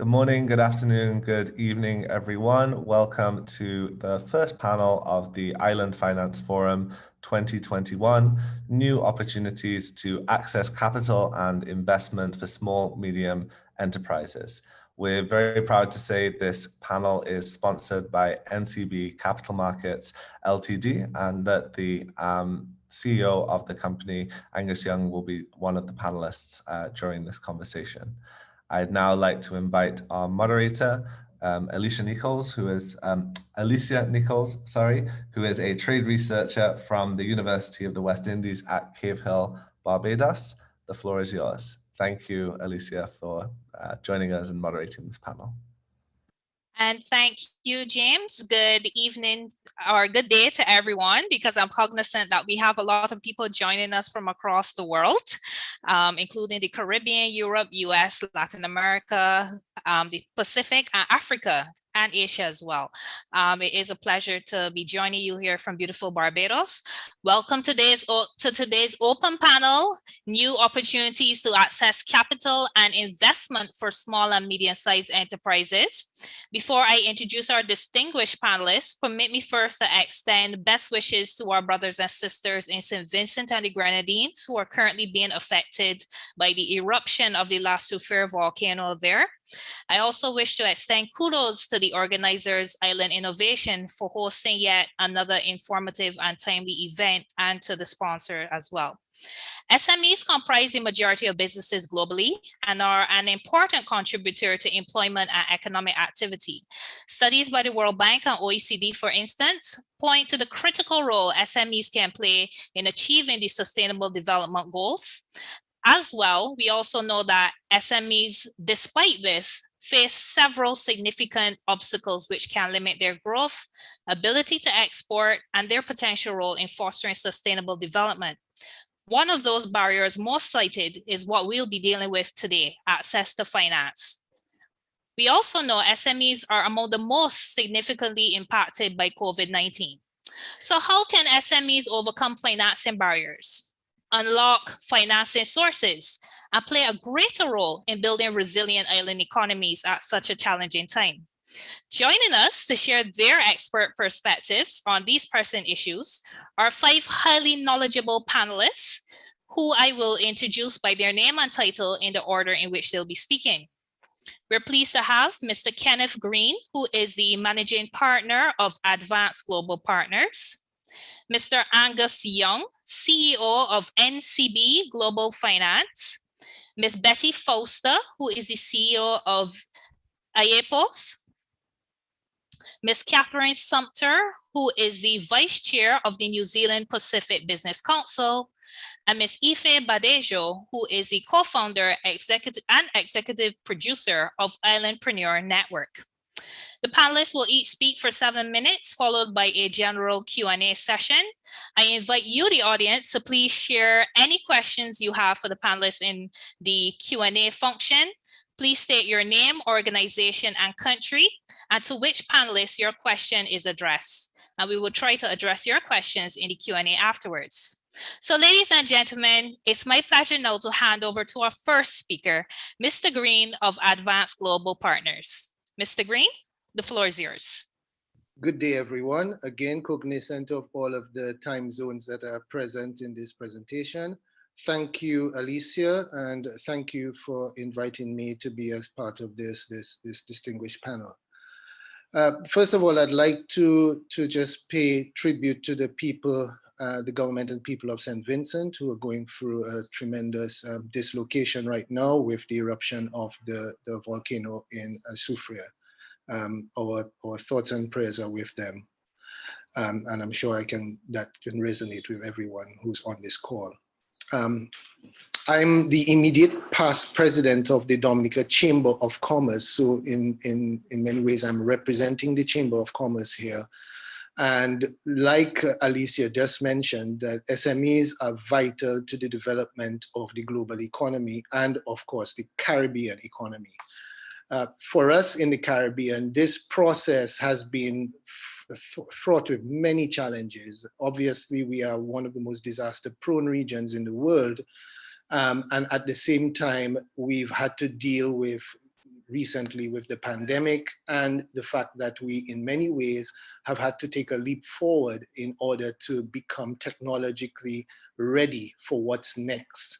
Good morning, good afternoon, good evening, everyone. Welcome to the first panel of the Island Finance Forum 2021, New Opportunities to Access Capital and Investment for Small, Medium Enterprises. We're very proud to say this panel is sponsored by NCB Capital Markets Ltd, and that the CEO of the company, Angus Young, will be one of the panelists during this conversation. I'd now like to invite our moderator, Alicia Nicholls, who is who is a trade researcher from the University of the West Indies at Cave Hill, Barbados. The floor is yours. Thank you, Alicia, for joining us and moderating this panel. And thank you, James. Good evening or good day to everyone, because I'm cognizant that we have a lot of people joining us from across the world, including the Caribbean, Europe, US, Latin America, the Pacific, and Africa, and Asia as well. It is a pleasure to be joining you here from beautiful Barbados. Welcome to today's open panel, New Opportunities to Access Capital and Investment for Small and Medium-Sized Enterprises. Before I introduce our distinguished panelists, permit me first to extend best wishes to our brothers and sisters in St. Vincent and the Grenadines who are currently being affected by the eruption of the La Soufrière volcano there. I also wish to extend kudos to the organizers, Island Innovation, for hosting yet another informative and timely event, and to the sponsor as well. SMEs comprise the majority of businesses globally and are an important contributor to employment and economic activity. Studies by the World Bank and OECD, for instance, point to the critical role SMEs can play in achieving the Sustainable Development Goals. As well, we also know that SMEs, despite this, face several significant obstacles which can limit their growth, ability to export, and their potential role in fostering sustainable development. One of those barriers most cited is what we'll be dealing with today, access to finance. We also know SMEs are among the most significantly impacted by COVID-19. So how can SMEs overcome financing barriers, unlock financing sources, and play a greater role in building resilient island economies at such a challenging time? Joining us to share their expert perspectives on these pressing issues are 5 highly knowledgeable panelists who I will introduce by their name and title in the order in which they'll be speaking. We're pleased to have Mr. Kenneth Green, who is the Managing Partner of Advanced Global Partners, Mr. Angus Young, CEO of NCB Global Finance, Ms. Betty Foster, who is the CEO of IEPOS, Ms. Catherine Sumpter, who is the Vice Chair of the New Zealand Pacific Business Council, and Ms. Ife Badejo, who is the co-founder and executive producer of Islandpreneur Network. The panelists will each speak for 7 minutes, followed by a general Q&A session. I invite you, the audience, to please share any questions you have for the panelists in the Q&A function. Please state your name, organization, and country, and to which panelist your question is addressed. And we will try to address your questions in the Q&A afterwards. So ladies and gentlemen, it's my pleasure now to hand over to our first speaker, Mr. Green of Advanced Global Partners. Mr. Green, the floor is yours. Good day, everyone. Again, cognizant of all of the time zones that are present in this presentation. Thank you, Alicia, and thank you for inviting me to be as part of this distinguished panel. First of all, I'd like to just pay tribute to the people, the government and people of St. Vincent, who are going through a tremendous dislocation right now with the eruption of the volcano in Soufrière. Our thoughts and prayers are with them. And I'm sure that can resonate with everyone who's on this call. I'm the immediate past president of the Dominica Chamber of Commerce. So in many ways, I'm representing the Chamber of Commerce here. And like Alicia just mentioned, that SMEs are vital to the development of the global economy and of course, the Caribbean economy. For us in the Caribbean, this process has been fraught with many challenges. Obviously, we are one of the most disaster-prone regions in the world. And at the same time, we've had to deal with recently with the pandemic and the fact that we, in many ways, have had to take a leap forward in order to become technologically ready for what's next.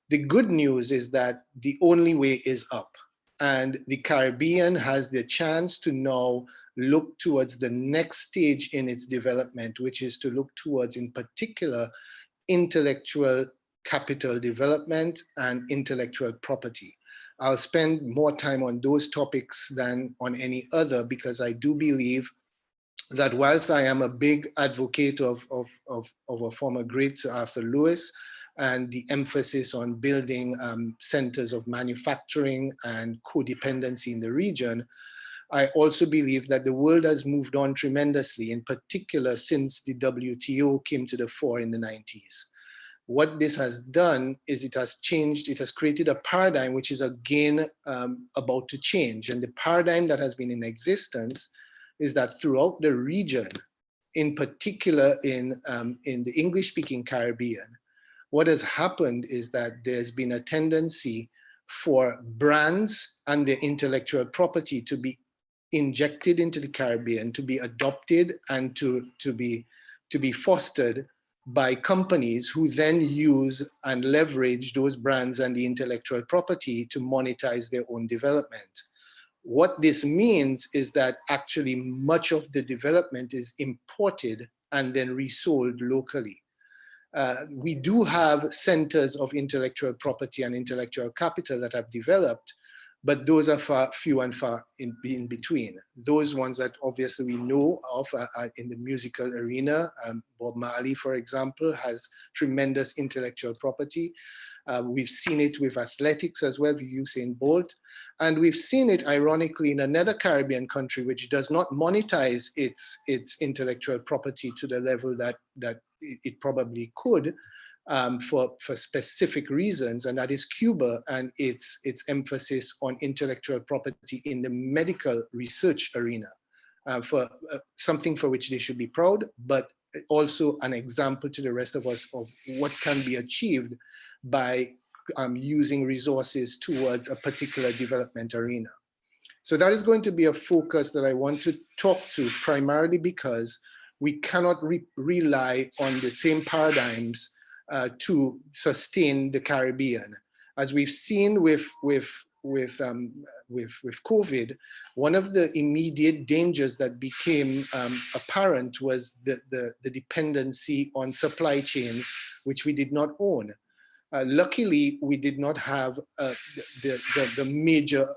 The good news is that the only way is up, and the Caribbean has the chance to now look towards the next stage in its development, which is to look towards, in particular, intellectual capital development and intellectual property. I'll spend more time on those topics than on any other, because I do believe that whilst I am a big advocate of a former great Sir Arthur Lewis and the emphasis on building centers of manufacturing and codependency in the region, I also believe that the world has moved on tremendously, in particular since the WTO came to the fore in the 90s. What this has done is it has changed, it has created a paradigm which is again about to change. And the paradigm that has been in existence is that throughout the region, in particular in the English-speaking Caribbean, what has happened is that there's been a tendency for brands and their intellectual property to be injected into the Caribbean, to be adopted and to be fostered by companies who then use and leverage those brands and the intellectual property to monetize their own development. What this means is that actually much of the development is imported and then resold locally. We do have centers of intellectual property and intellectual capital that have developed, but those are few and far in between. Those ones that obviously we know of are in the musical arena. Bob Marley, for example, has tremendous intellectual property. We've seen it with athletics as well, with Usain Bolt. And we've seen it, ironically, in another Caribbean country which does not monetize its intellectual property to the level that it probably could, for specific reasons, and that is Cuba and its emphasis on intellectual property in the medical research arena, for something for which they should be proud, but also an example to the rest of us of what can be achieved by using resources towards a particular development arena. So that is going to be a focus that I want to talk to, primarily because we cannot rely on the same paradigms to sustain the Caribbean. As we've seen with COVID, one of the immediate dangers that became apparent was the dependency on supply chains, which we did not own. Luckily, we did not have the major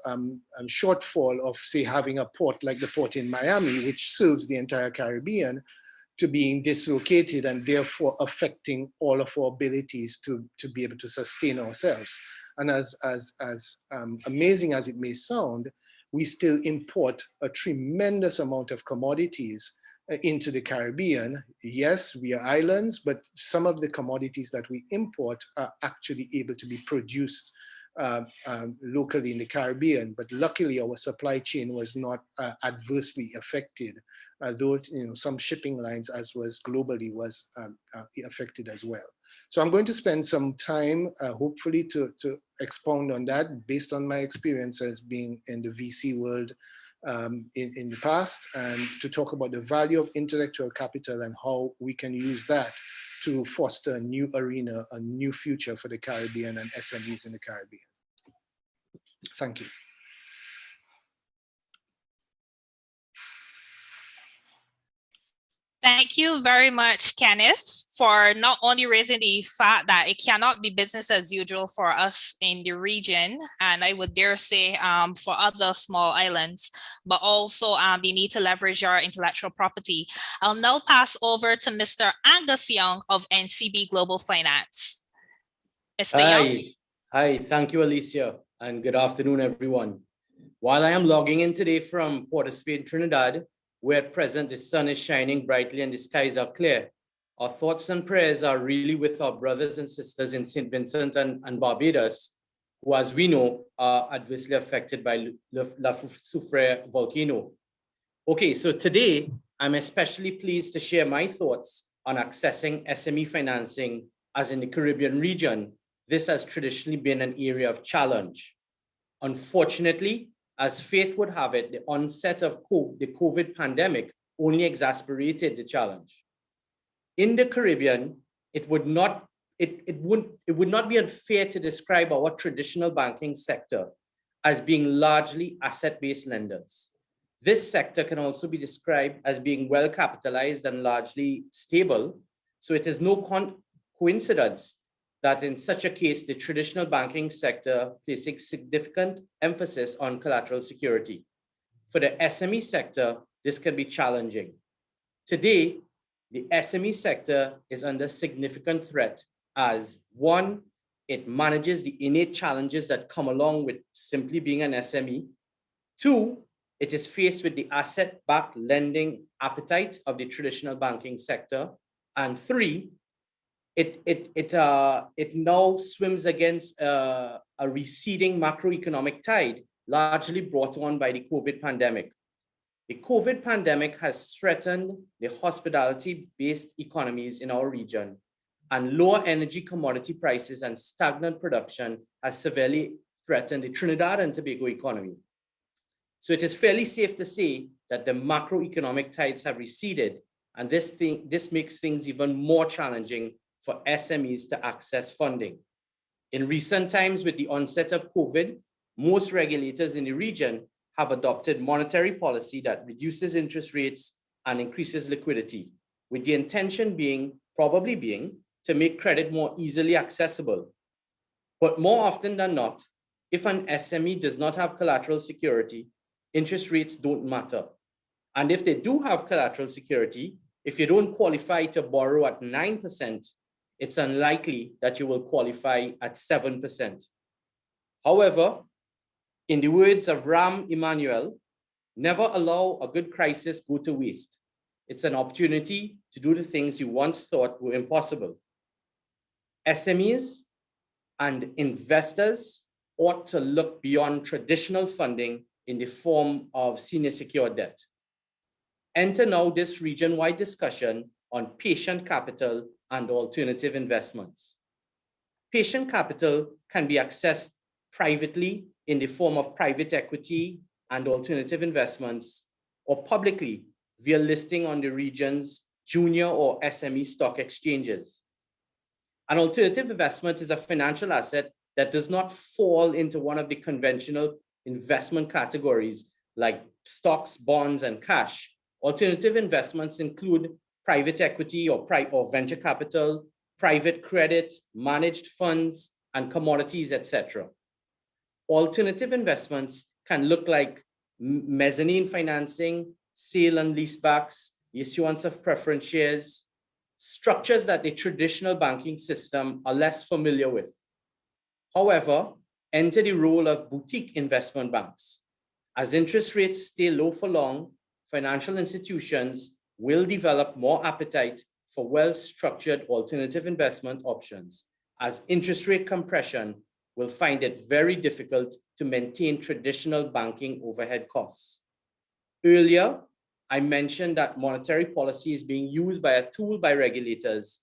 shortfall of, say, having a port like the port in Miami, which serves the entire Caribbean, to being dislocated and therefore affecting all of our abilities to be able to sustain ourselves. And as amazing as it may sound, we still import a tremendous amount of commodities into the Caribbean. Yes, we are islands, but some of the commodities that we import are actually able to be produced locally in the Caribbean. But luckily, our supply chain was not adversely affected, though some shipping lines, as was globally, was affected as well. So I'm going to spend some time, hopefully, to expound on that based on my experiences being in the VC world in the past, and to talk about the value of intellectual capital and how we can use that to foster a new arena, a new future for the Caribbean and SMEs in the Caribbean. Thank you. Thank you very much, Kenneth, for not only raising the fact that it cannot be business as usual for us in the region, and I would dare say for other small islands, but also the need to leverage our intellectual property. I'll now pass over to Mr. Angus Young of NCB Global Finance. Mr. Young? Hi, thank you, Alicia, and good afternoon, everyone. While I am logging in today from Port of Spain, Trinidad, where at present the sun is shining brightly and the skies are clear, our thoughts and prayers are really with our brothers and sisters in St. Vincent and Barbados, who, as we know, are adversely affected by La Soufrière volcano. Okay, so today, I'm especially pleased to share my thoughts on accessing SME financing, as in the Caribbean region, this has traditionally been an area of challenge. Unfortunately, As fate would have it, the onset of the COVID pandemic only exacerbated the challenge. In the Caribbean, it would not be unfair to describe our traditional banking sector as being largely asset-based lenders. This sector can also be described as being well capitalized and largely stable. So it is no coincidence that in such a case, the traditional banking sector places significant emphasis on collateral security. For the SME sector, this can be challenging. Today, the SME sector is under significant threat as one, it manages the innate challenges that come along with simply being an SME. Two, it is faced with the asset-backed lending appetite of the traditional banking sector. And three, it now swims against a receding macroeconomic tide, largely brought on by the COVID pandemic. The COVID pandemic has threatened the hospitality-based economies in our region, and lower energy commodity prices and stagnant production has severely threatened the Trinidad and Tobago economy. So it is fairly safe to say that the macroeconomic tides have receded, and this makes things even more challenging for SMEs to access funding. In recent times, with the onset of COVID, most regulators in the region have adopted monetary policy that reduces interest rates and increases liquidity, with the intention probably being to make credit more easily accessible. But more often than not, if an SME does not have collateral security, interest rates don't matter. And if they do have collateral security, if you don't qualify to borrow at 9%, it's unlikely that you will qualify at 7%. However, in the words of Rahm Emanuel, never allow a good crisis go to waste. It's an opportunity to do the things you once thought were impossible. SMEs and investors ought to look beyond traditional funding in the form of senior secured debt. Enter now this region-wide discussion on patient capital and alternative investments. Patient capital can be accessed privately in the form of private equity and alternative investments, or publicly via listing on the region's junior or SME stock exchanges. An alternative investment is a financial asset that does not fall into one of the conventional investment categories like stocks, bonds, and cash. Alternative investments include private equity or venture capital, private credit, managed funds, and commodities, etc. Alternative investments can look like mezzanine financing, sale and leasebacks, issuance of preference shares, structures that the traditional banking system are less familiar with. However, enter the role of boutique investment banks. As interest rates stay low for long, financial institutions will develop more appetite for well-structured alternative investment options, as interest rate compression will find it very difficult to maintain traditional banking overhead costs. Earlier, I mentioned that monetary policy is being used by a tool by regulators,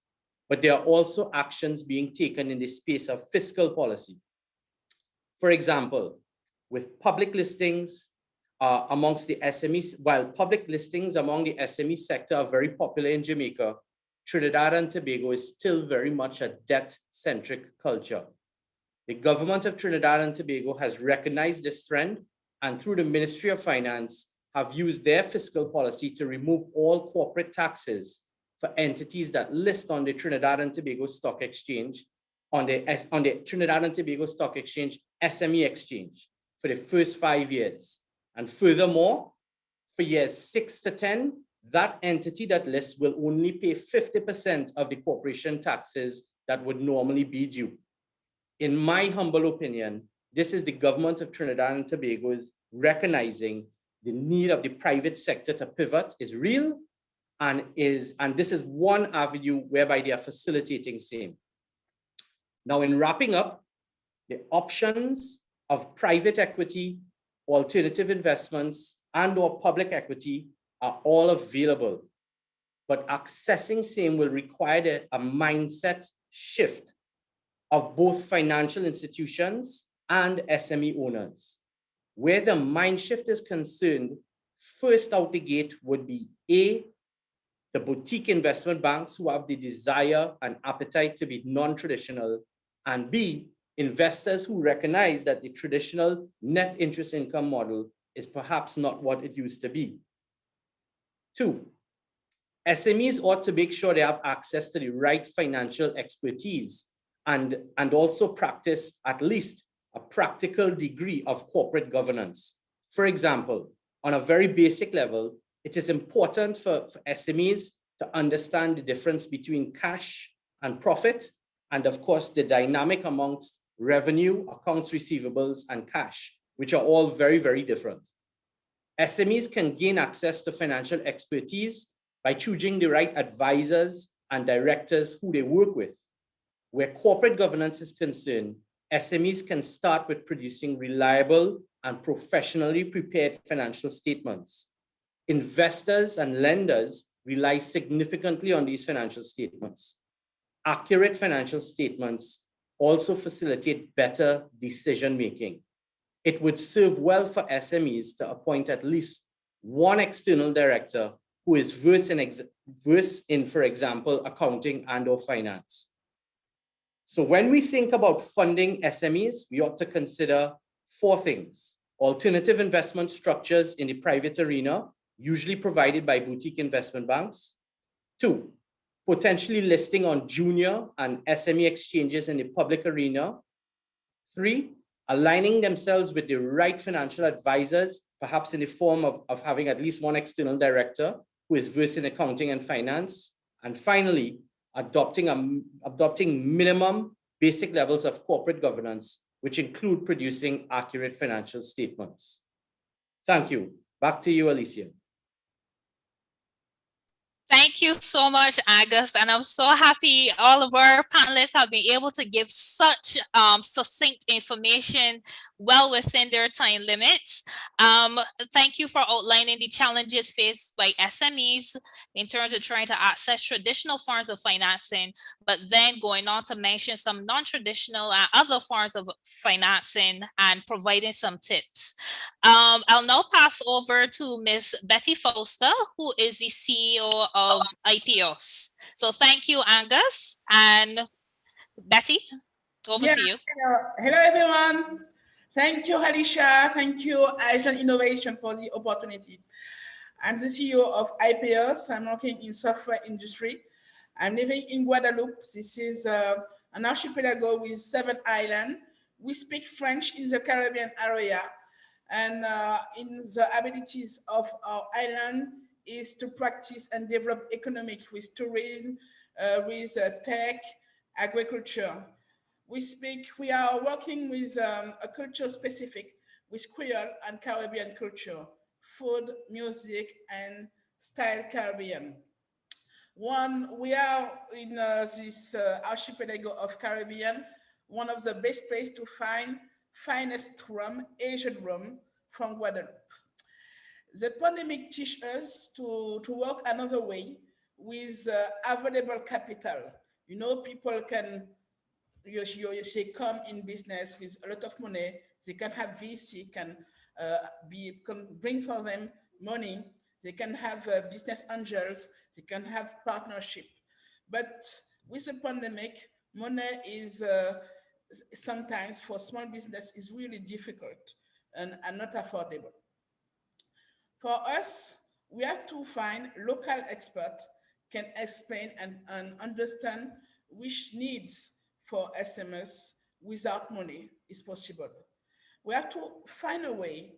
but there are also actions being taken in the space of fiscal policy. For example, with public listings amongst the SMEs, while public listings among the SME sector are very popular in Jamaica, Trinidad and Tobago is still very much a debt-centric culture. The government of Trinidad and Tobago has recognized this trend, and through the Ministry of Finance, have used their fiscal policy to remove all corporate taxes for entities that list on the Trinidad and Tobago Stock Exchange, on the Trinidad and Tobago Stock Exchange SME Exchange for the first 5 years. And furthermore, for years 6 to 10, that entity that lists will only pay 50% of the corporation taxes that would normally be due. In my humble opinion, this is the government of Trinidad and Tobago is recognizing the need of the private sector to pivot is real, and this is one avenue whereby they are facilitating same. Now, in wrapping up, the options of private equity, alternative investments, and/or public equity are all available, but accessing same will require a mindset shift of both financial institutions and SME owners. Where the mind shift is concerned, first out the gate would be A, the boutique investment banks who have the desire and appetite to be non-traditional, and B, investors who recognize that the traditional net interest income model is perhaps not what it used to be. 2, SMEs ought to make sure they have access to the right financial expertise and also practice at least a practical degree of corporate governance. For example, on a very basic level, it is important for SMEs to understand the difference between cash and profit, and of course, the dynamic amongst revenue, accounts receivables, and cash, which are all very, very different. SMEs can gain access to financial expertise by choosing the right advisors and directors who they work with. Where corporate governance is concerned, SMEs can start with producing reliable and professionally prepared financial statements. Investors and lenders rely significantly on these financial statements. Accurate financial statements also facilitate better decision-making. It would serve well for SMEs to appoint at least one external director who is versed in, for example, accounting and/or finance. So when we think about funding SMEs, we ought to consider 4 things: alternative investment structures in the private arena, usually provided by boutique investment banks. 2, potentially listing on junior and SME exchanges in the public arena. 3, aligning themselves with the right financial advisors, perhaps in the form of having at least one external director who is versed in accounting and finance. And finally, adopting minimum basic levels of corporate governance, which include producing accurate financial statements. Thank you. Back to you, Alicia. Thank you so much, Angus. And I'm so happy all of our panelists have been able to give such succinct information well within their time limits. Thank you for outlining the challenges faced by SMEs in terms of trying to access traditional forms of financing, but then going on to mention some non-traditional and other forms of financing and providing some tips. I'll now pass over to Ms. Betty Foster, who is the CEO of IPOs. So thank you, Angus. And Betty, over to you. Hello, everyone. Thank you, Alicia. Thank you, Asian Innovation, for the opportunity. I'm the CEO of IPOs. I'm working in software industry. I'm living in Guadeloupe. This is an archipelago with 7 islands. We speak French in the Caribbean area. And in the abilities of our island is to practice and develop economic with tourism, with tech, agriculture. We are working with a culture specific with Creole and Caribbean culture, food, music, and style Caribbean. We are in this archipelago of Caribbean, one of the best places to find finest rum, Asian rum from Guadeloupe. The pandemic teaches us to work another way with available capital. You know, people can, you say, come in business with a lot of money. They can have VC, can bring for them money. They can have business angels. They can have partnership. But with the pandemic, money is sometimes for small business is really difficult and not affordable. For us, we have to find local experts can explain and understand which needs for SMEs without money is possible. We have to find a way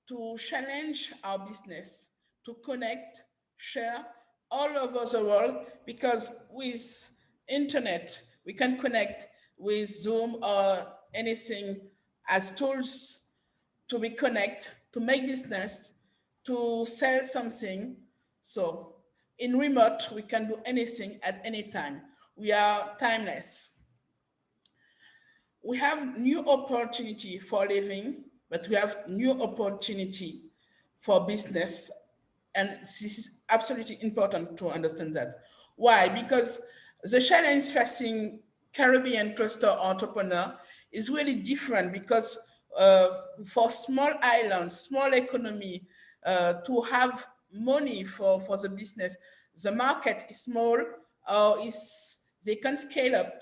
to challenge our business, to connect, share all over the world, because with internet, we can connect with Zoom or anything as tools to be connect, to make business, to sell something. So in remote, we can do anything at any time. We are timeless. We have new opportunity for living, but we have new opportunity for business. And this is absolutely important to understand that. Why? Because the challenge facing Caribbean cluster entrepreneur is really different, because for small islands, small economy, to have money for the business. The market is small, they can scale up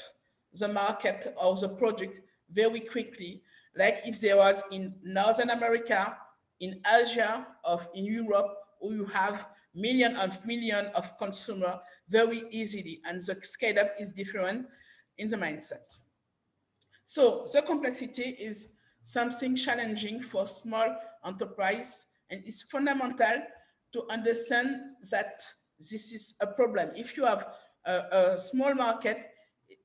the market or the product very quickly, like if there was in Northern America, in Asia, or in Europe, where you have millions of consumers very easily, and the scale up is different in the mindset. So the complexity is something challenging for small enterprise, and it's fundamental to understand that this is a problem. If you have a small market,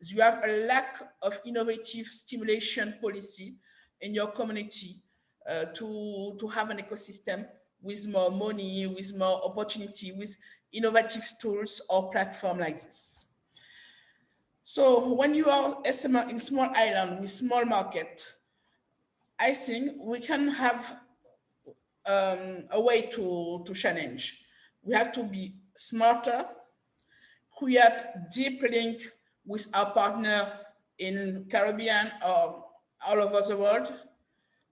you have a lack of innovative stimulation policy in your community to have an ecosystem with more money, with more opportunity, with innovative tools or platform like this. So when you are SME in small island with small market, I think we can have a way to challenge. We have to be smarter, create deep link with our partner in Caribbean or all over the world.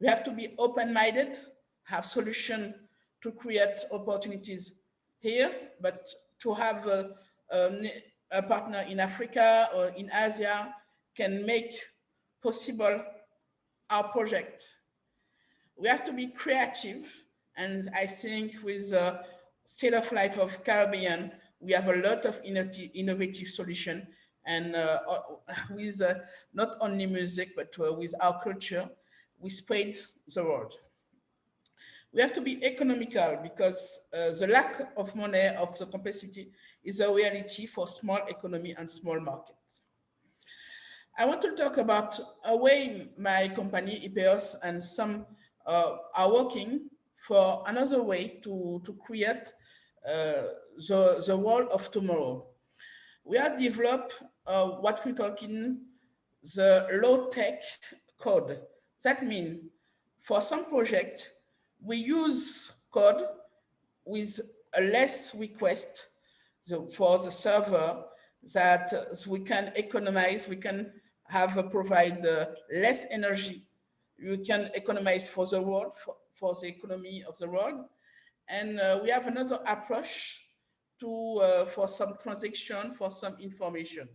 We have to be open-minded, have solutions to create opportunities here, but to have a partner in Africa or in Asia can make possible our project. We have to be creative, and I think with the state of life of Caribbean, we have a lot of innovative solutions, and with not only music, but with our culture, we spread the word. We have to be economical because the lack of money, of the complexity, is a reality for small economy and small markets. I want to talk about a way my company, EPOS, and some are working for another way to create the world of tomorrow. We have developed what we're talking the low-tech code. That means for some project, we use code with a less request for the server that we can economize, we can provide less energy, we can economize for the world, for the economy of the world. And we have another approach to for some transaction, for some information.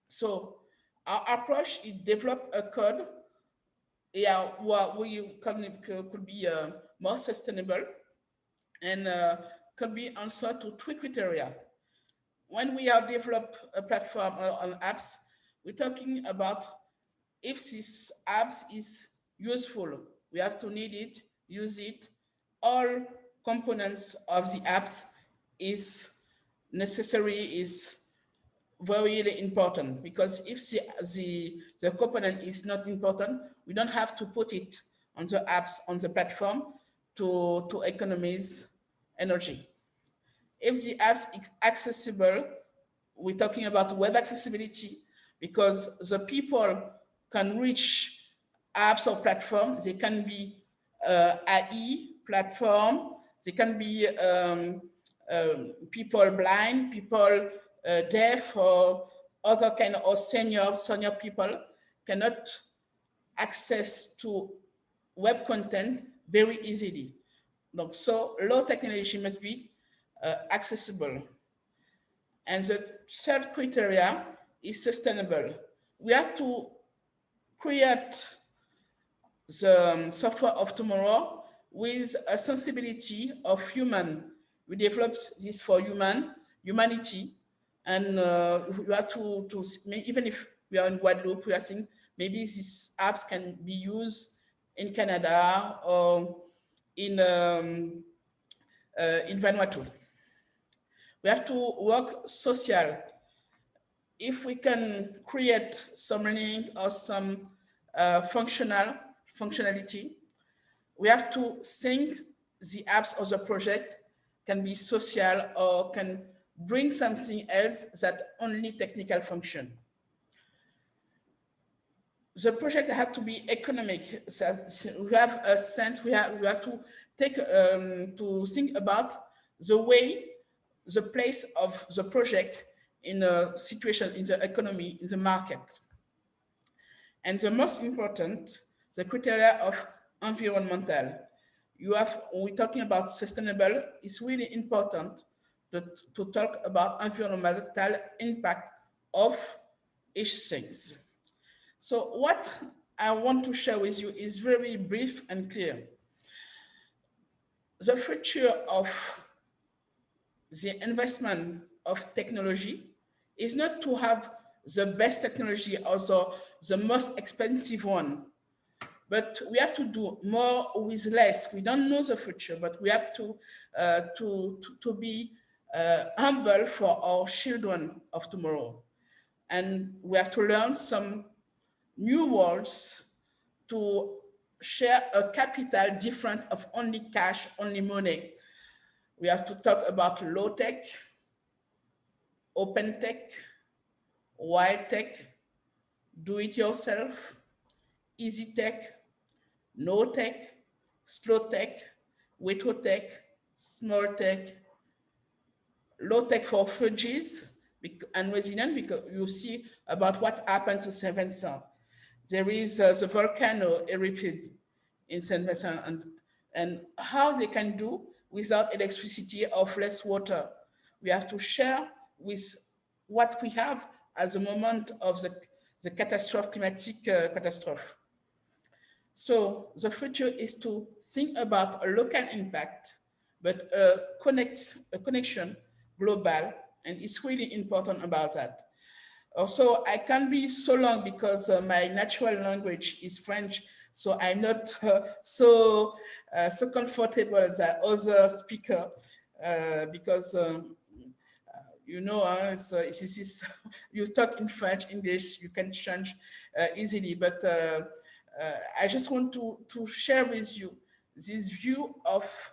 So our approach is develop a code what we could be more sustainable and could be answered to 3 criteria. When we are develop a platform on apps, we're talking about if this app is useful, we have to need it, use it. All components of the apps is necessary, is very important, because if the component is not important, we don't have to put it on the apps, on the platform to economize energy. If the apps is accessible, we're talking about web accessibility, because the people can reach apps or platforms. They can be AI platform, they can be people blind, people deaf, or other kind of senior people cannot access to web content very easily. So low technology must be accessible. And the third criteria is sustainable. We have to create the software of tomorrow with a sensibility of human. We developed this for humanity, and we have to even if we are in Guadeloupe, we are saying maybe these apps can be used in Canada or in Vanuatu. We have to work social. If we can create some link or some functionality, we have to think the apps or the project can be social or can bring something else that only technical function. The project have to be economic. So we have a sense, we have to take to think about the place of the project in a situation, in the economy, in the market. And the most important, the criteria of environmental. When we're talking about sustainable, it's really important to talk about environmental impact of each things. So what I want to share with you is very brief and clear. The future of the investment of technology is not to have the best technology, also the most expensive one, but we have to do more with less. We don't know the future, but we have to be humble for our children of tomorrow. And we have to learn some new words to share a capital different of only cash, only money. We have to talk about low tech, open tech, wide tech, do it yourself, easy tech, no tech, slow tech, without tech, small tech, low tech for refugees and resilient, because you see about what happened to Saint Vincent. There is the volcano erupted in Saint Vincent, and how they can do without electricity or less water. We have to share with what we have at the moment of the catastrophe, climatic catastrophe. So the future is to think about a local impact, but a connection global, and it's really important about that. Also, I can't be so long because my natural language is French, so I'm not so comfortable as the other speaker because you know, you talk in French, English, you can change easily, but I just want to share with you this view of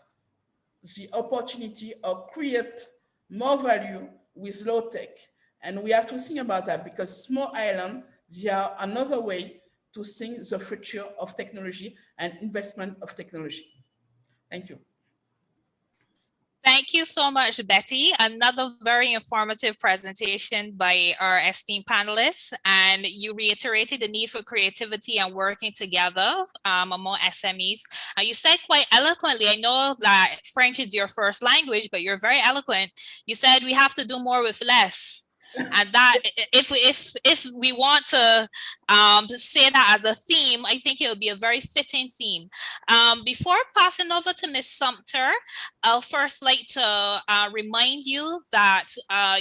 the opportunity of create more value with low tech. And we have to think about that because small islands, they are another way to think the future of technology and investment of technology. Thank you. Thank you so much, Betty. Another very informative presentation by our esteemed panelists. And you reiterated the need for creativity and working together among SMEs. You said quite eloquently, I know that French is your first language, but you're very eloquent. You said we have to do more with less. And that if we want to say that as a theme, I think it would be a very fitting theme. Before passing over to Ms. Sumpter, I'll first like to remind you that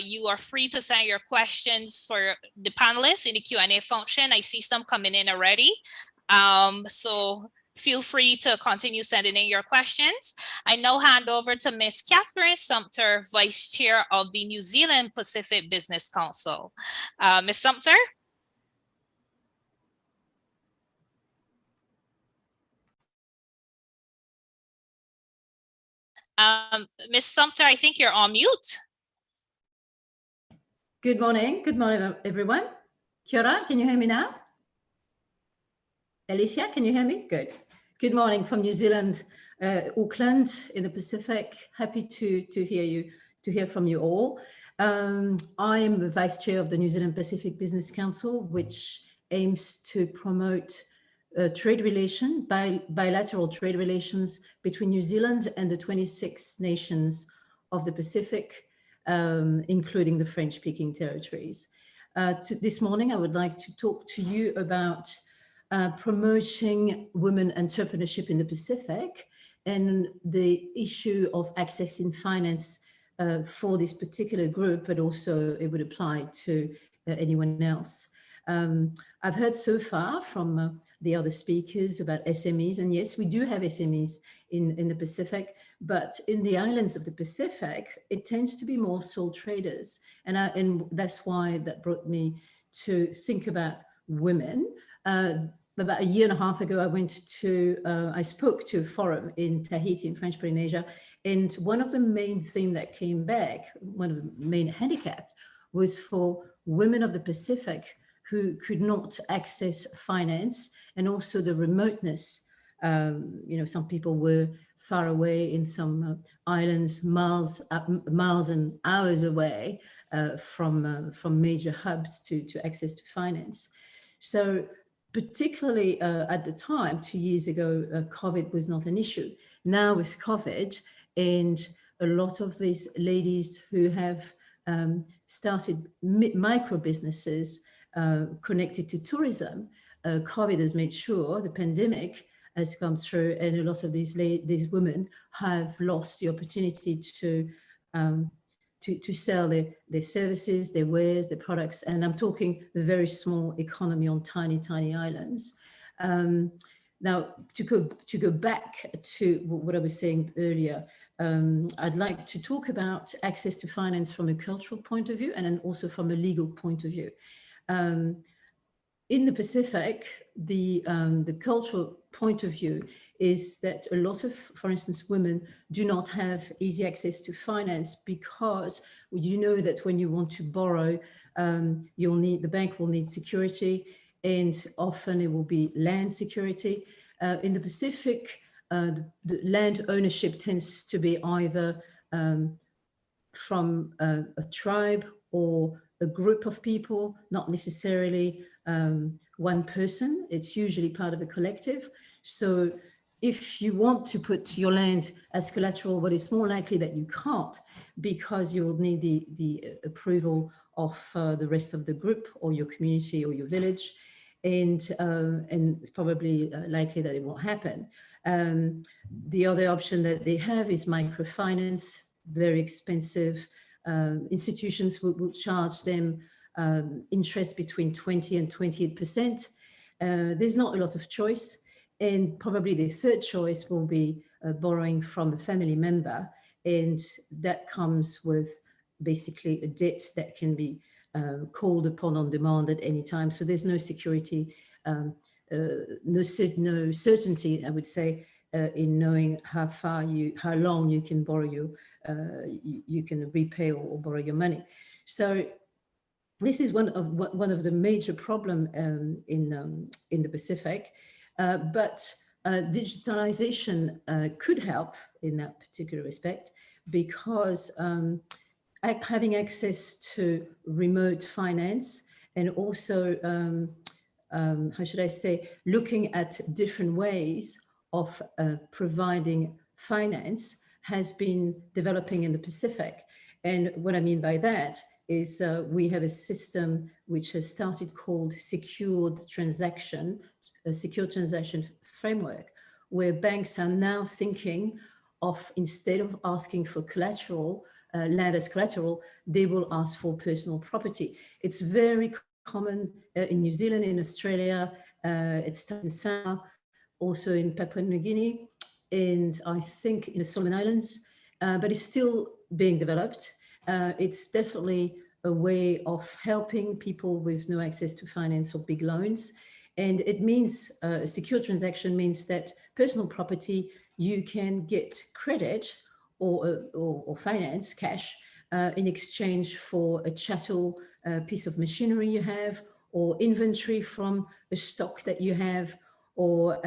you are free to send your questions for the panelists in the Q&A function. I see some coming in already. So feel free to continue sending in your questions. I now hand over to Ms. Catherine Sumpter, Vice Chair of the New Zealand Pacific Business Council. Ms. Sumpter? Ms. Sumpter, I think you're on mute. Good morning, everyone. Kia ora, can you hear me now? Alicia, can you hear me? Good. Good morning from New Zealand, Auckland in the Pacific. Happy to hear from you all. I am the Vice Chair of the New Zealand Pacific Business Council, which aims to promote bilateral trade relations between New Zealand and the 26 nations of the Pacific, including the French-speaking territories. This morning, I would like to talk to you about promoting women entrepreneurship in the Pacific and the issue of accessing finance for this particular group, but also it would apply to anyone else. I've heard so far from the other speakers about SMEs, and yes, we do have SMEs in the Pacific, but in the islands of the Pacific, it tends to be more sole traders. And that's why that brought me to think about women. About a year and a half ago, I spoke to a forum in Tahiti in French Polynesia, and one of the main themes that came back, one of the main handicaps, was for women of the Pacific who could not access finance, and also the remoteness. Some people were far away in some islands, miles and hours away from major hubs to access to finance. So particularly at the time, 2 years ago, COVID was not an issue. Now with COVID and a lot of these ladies who have started micro businesses connected to tourism, COVID has made sure, the pandemic has come through, and a lot of these women have lost the opportunity to sell their services, their wares, their products. And I'm talking a very small economy on tiny, tiny islands. Now, to go back to what I was saying earlier, I'd like to talk about access to finance from a cultural point of view and then also from a legal point of view. In the Pacific, the cultural point of view is that a lot of, for instance, women do not have easy access to finance because you know that when you want to borrow, the bank will need security, and often it will be land security. In the Pacific, the land ownership tends to be either from a tribe or a group of people, not necessarily one person. It's usually part of a collective. So if you want to put your land as collateral, but it's more likely that you can't because you'll need the approval of the rest of the group or your community or your village. And it's probably likely that it won't happen. The other option that they have is microfinance, very expensive. Institutions will charge them interest between 20 and 28%. There's not a lot of choice. And probably the third choice will be borrowing from a family member. And that comes with basically a debt that can be called upon on demand at any time. So there's no security, no certainty, I would say, in knowing how long you can borrow you can repay or borrow your money. So this is one of the major problem in the Pacific, but digitalization could help in that particular respect, because having access to remote finance and also, how should I say, looking at different ways of providing finance has been developing in the Pacific. And what I mean by that is we have a system which has started called secure transaction framework, where banks are now thinking of, instead of asking for collateral, land as collateral, they will ask for personal property. It's very common in New Zealand, in Australia, it's in Samoa, also in Papua New Guinea, and I think in the Solomon Islands, but it's still being developed. It's definitely a way of helping people with no access to finance or big loans. And it means a secure transaction means that personal property, you can get credit or finance, cash, in exchange for a chattel, piece of machinery you have, or inventory from a stock that you have, or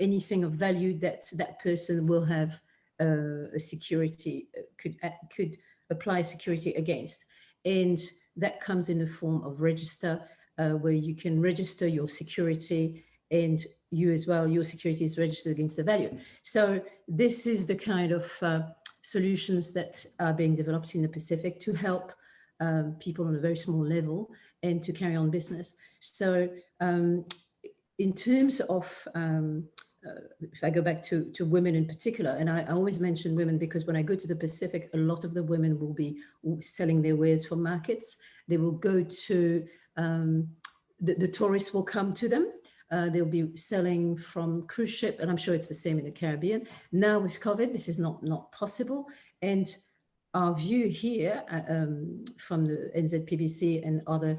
anything of value that that person will have a security, could apply security against. And that comes in the form of register, where you can register your security, and you as well, your security is registered against the value. So this is the kind of solutions that are being developed in the Pacific to help people on a very small level and to carry on business. So in terms of, if I go back to women in particular, and I always mention women because when I go to the Pacific, a lot of the women will be selling their wares for markets. They will go to, the tourists will come to them. They'll be selling from cruise ship, and I'm sure it's the same in the Caribbean. Now with COVID, this is not possible. And our view here from the NZPBC and other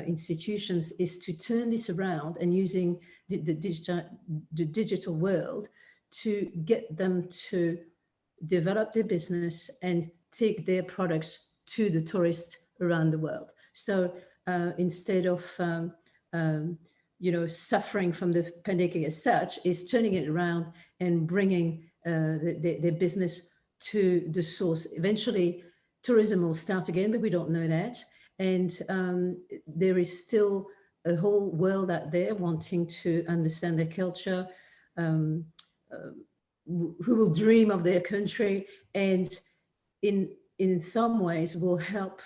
institutions is to turn this around and using the digital world to get them to develop their business and take their products to the tourists around the world. So instead of suffering from the pandemic as such, is turning it around and bringing their business to the source. Eventually, tourism will start again, but we don't know that. And there is still a whole world out there wanting to understand their culture, who will dream of their country, and in some ways will help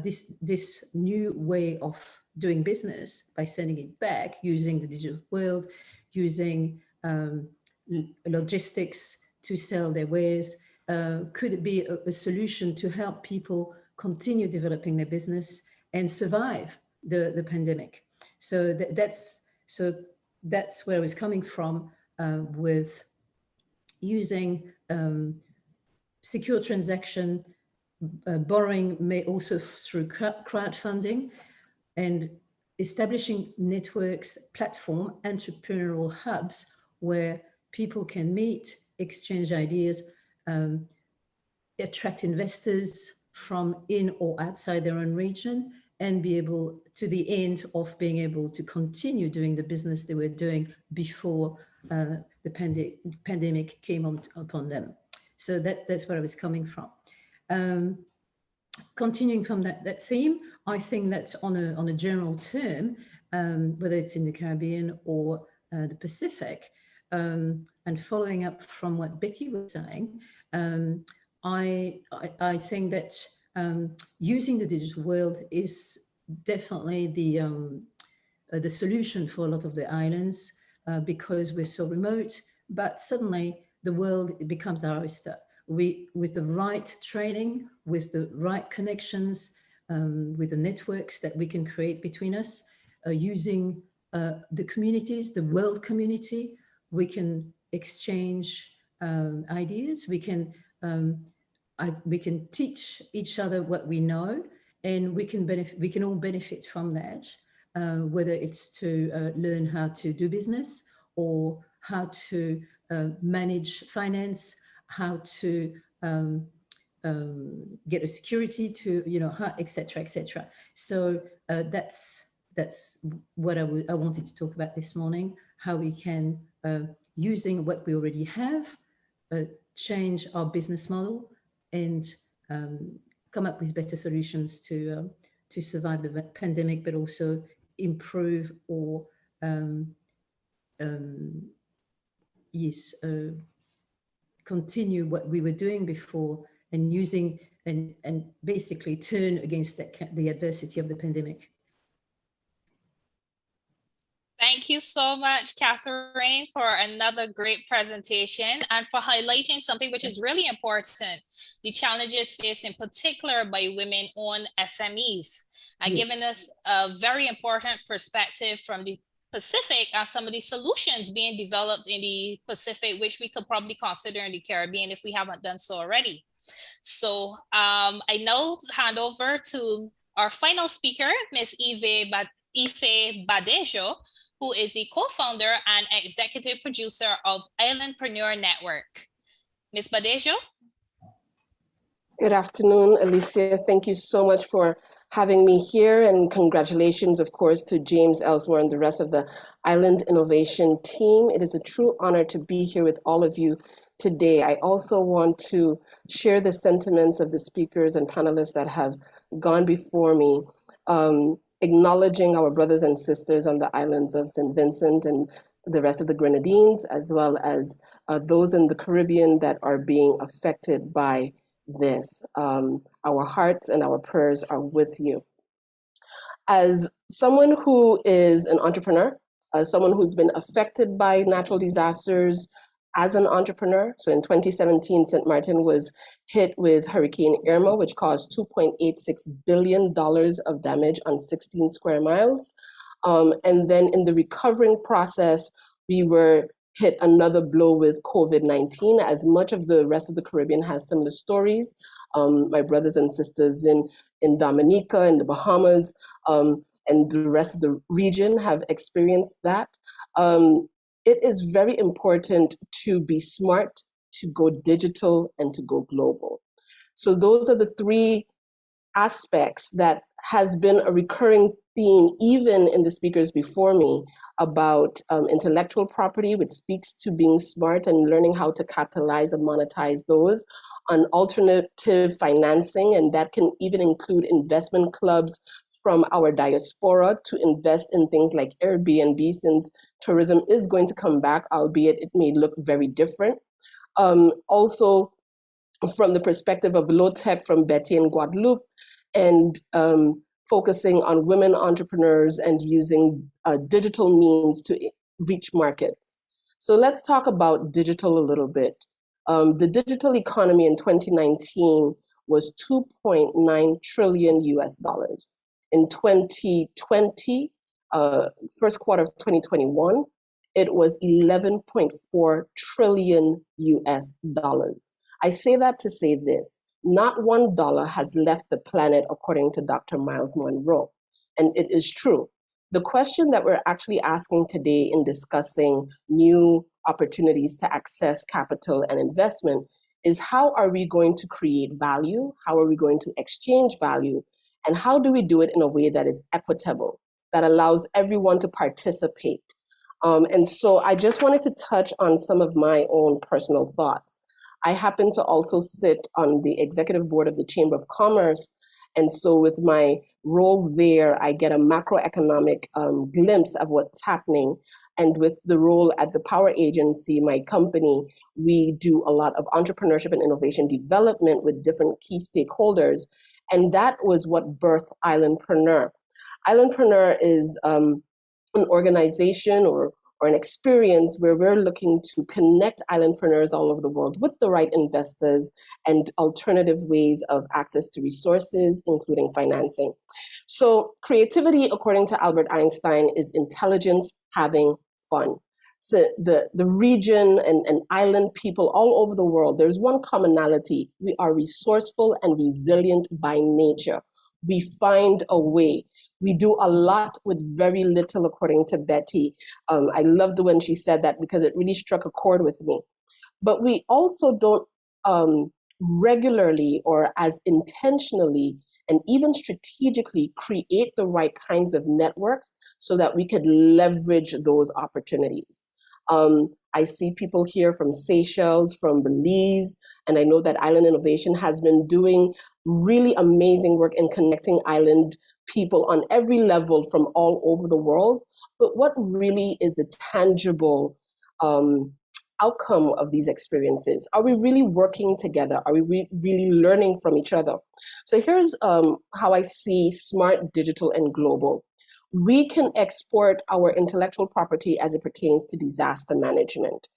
this new way of doing business by sending it back using the digital world, using logistics to sell their wares. Could it be a solution to help people continue developing their business and survive the pandemic? So that's where I was coming from with using secure transaction, borrowing may also through crowdfunding, and establishing networks, platform, entrepreneurial hubs where people can meet, exchange ideas, attract investors from in or outside their own region, and be able to the end of being able to continue doing the business they were doing before the pandemic came upon them. So that's where I was coming from. Continuing from that theme, I think that on a general term, whether it's in the Caribbean or the Pacific, and following up from what Betty was saying, I think that using the digital world is definitely the solution for a lot of the islands because we're so remote, but suddenly the world becomes our oyster. With the right training, with the right connections, with the networks that we can create between us, using the communities, the world community, we can exchange ideas. We can teach each other what we know, and we can all benefit from that. Whether it's to learn how to do business or how to manage finance, how to get a security to, et cetera, et cetera. So that's what I wanted to talk about this morning, how we can, using what we already have, change our business model and come up with better solutions to survive the pandemic, but also improve or continue what we were doing before and using and basically turn against the adversity of the pandemic. Thank you so much, Catherine, for another great presentation and for highlighting something which is really important, the challenges faced in particular by women-owned SMEs, and giving us a very important perspective from the Pacific and some of the solutions being developed in the Pacific, which we could probably consider in the Caribbean if we haven't done so already. So I now hand over to our final speaker, Ms. Ife Badejo, who is the co-founder and executive producer of Islandpreneur Network. Ms. Badejo? Good afternoon, Alicia. Thank you so much for having me here, and congratulations, of course, to James Ellsworth and the rest of the Island Innovation team. It is a true honor to be here with all of you today. I also want to share the sentiments of the speakers and panelists that have gone before me, acknowledging our brothers and sisters on the islands of St. Vincent and the rest of the Grenadines, as well as those in the Caribbean that are being affected by this. Our hearts and our prayers are with you. As someone who is an entrepreneur, as someone who's been affected by natural disasters as an entrepreneur, so in 2017, St. Martin was hit with Hurricane Irma, which caused $2.86 billion of damage on 16 square miles. And then in the recovering process, we were hit another blow with COVID-19, as much of the rest of the Caribbean has similar stories. My brothers and sisters in Dominica, in the Bahamas, and the rest of the region have experienced that. It is very important to be smart, to go digital, and to go global. So those are the three aspects that has been a recurring theme, even in the speakers before me, about intellectual property, which speaks to being smart and learning how to capitalize and monetize those, on alternative financing, and that can even include investment clubs from our diaspora to invest in things like Airbnb, since tourism is going to come back, albeit it may look very different. Also, from the perspective of low tech from Betty in Guadeloupe, and focusing on women entrepreneurs and using digital means to reach markets. So let's talk about digital a little bit. The digital economy in 2019 was 2.9 trillion US dollars. In 2020, first quarter of 2021, it was 11.4 trillion US dollars. I say that to say this: not $1 has left the planet, according to Dr. Miles Monroe. And it is true. The question that we're actually asking today in discussing new opportunities to access capital and investment is, how are we going to create value? How are we going to exchange value? And how do we do it in a way that is equitable, that allows everyone to participate? And so I just wanted to touch on some of my own personal thoughts. I happen to also sit on the executive board of the Chamber of Commerce. And so with my role there, I get a macroeconomic glimpse of what's happening. And with the role at the Power Agency, my company, we do a lot of entrepreneurship and innovation development with different key stakeholders. And that was what birthed Islandpreneur. Islandpreneur is an organization or an experience where we're looking to connect islandpreneurs all over the world with the right investors and alternative ways of access to resources, including financing. So creativity, according to Albert Einstein, is intelligence having fun. So the region and island people all over the world, there's one commonality: we are resourceful and resilient by nature. We find a way. We do a lot with very little, according to Betty. I loved when she said that, because it really struck a chord with me. But we also don't regularly or as intentionally and even strategically create the right kinds of networks so that we could leverage those opportunities. I see people here from Seychelles, from Belize, and I know that Island Innovation has been doing really amazing work in connecting island people on every level from all over the world. But what really is the tangible outcome of these experiences? Are we really working together? Are we really learning from each other? So here's how I see smart, digital, and global. We can export our intellectual property as it pertains to disaster management.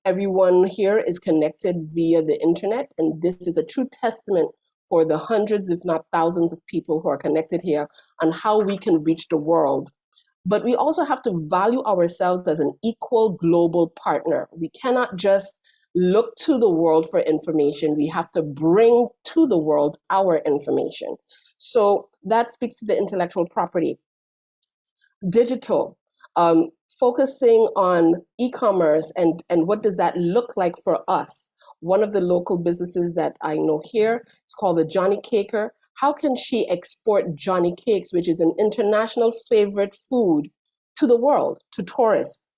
Everyone here is connected via the internet, and this is a true testament for the hundreds, if not thousands, of people who are connected here on how we can reach the world. But we also have to value ourselves as an equal global partner. We cannot just look to the world for information. We have to bring to the world our information. So that speaks to the intellectual property. Digital, focusing on e-commerce and what does that look like for us? One of the local businesses that I know here is called the Johnny Caker. How can she export Johnny Cakes, which is an international favorite food, to the world, to tourists?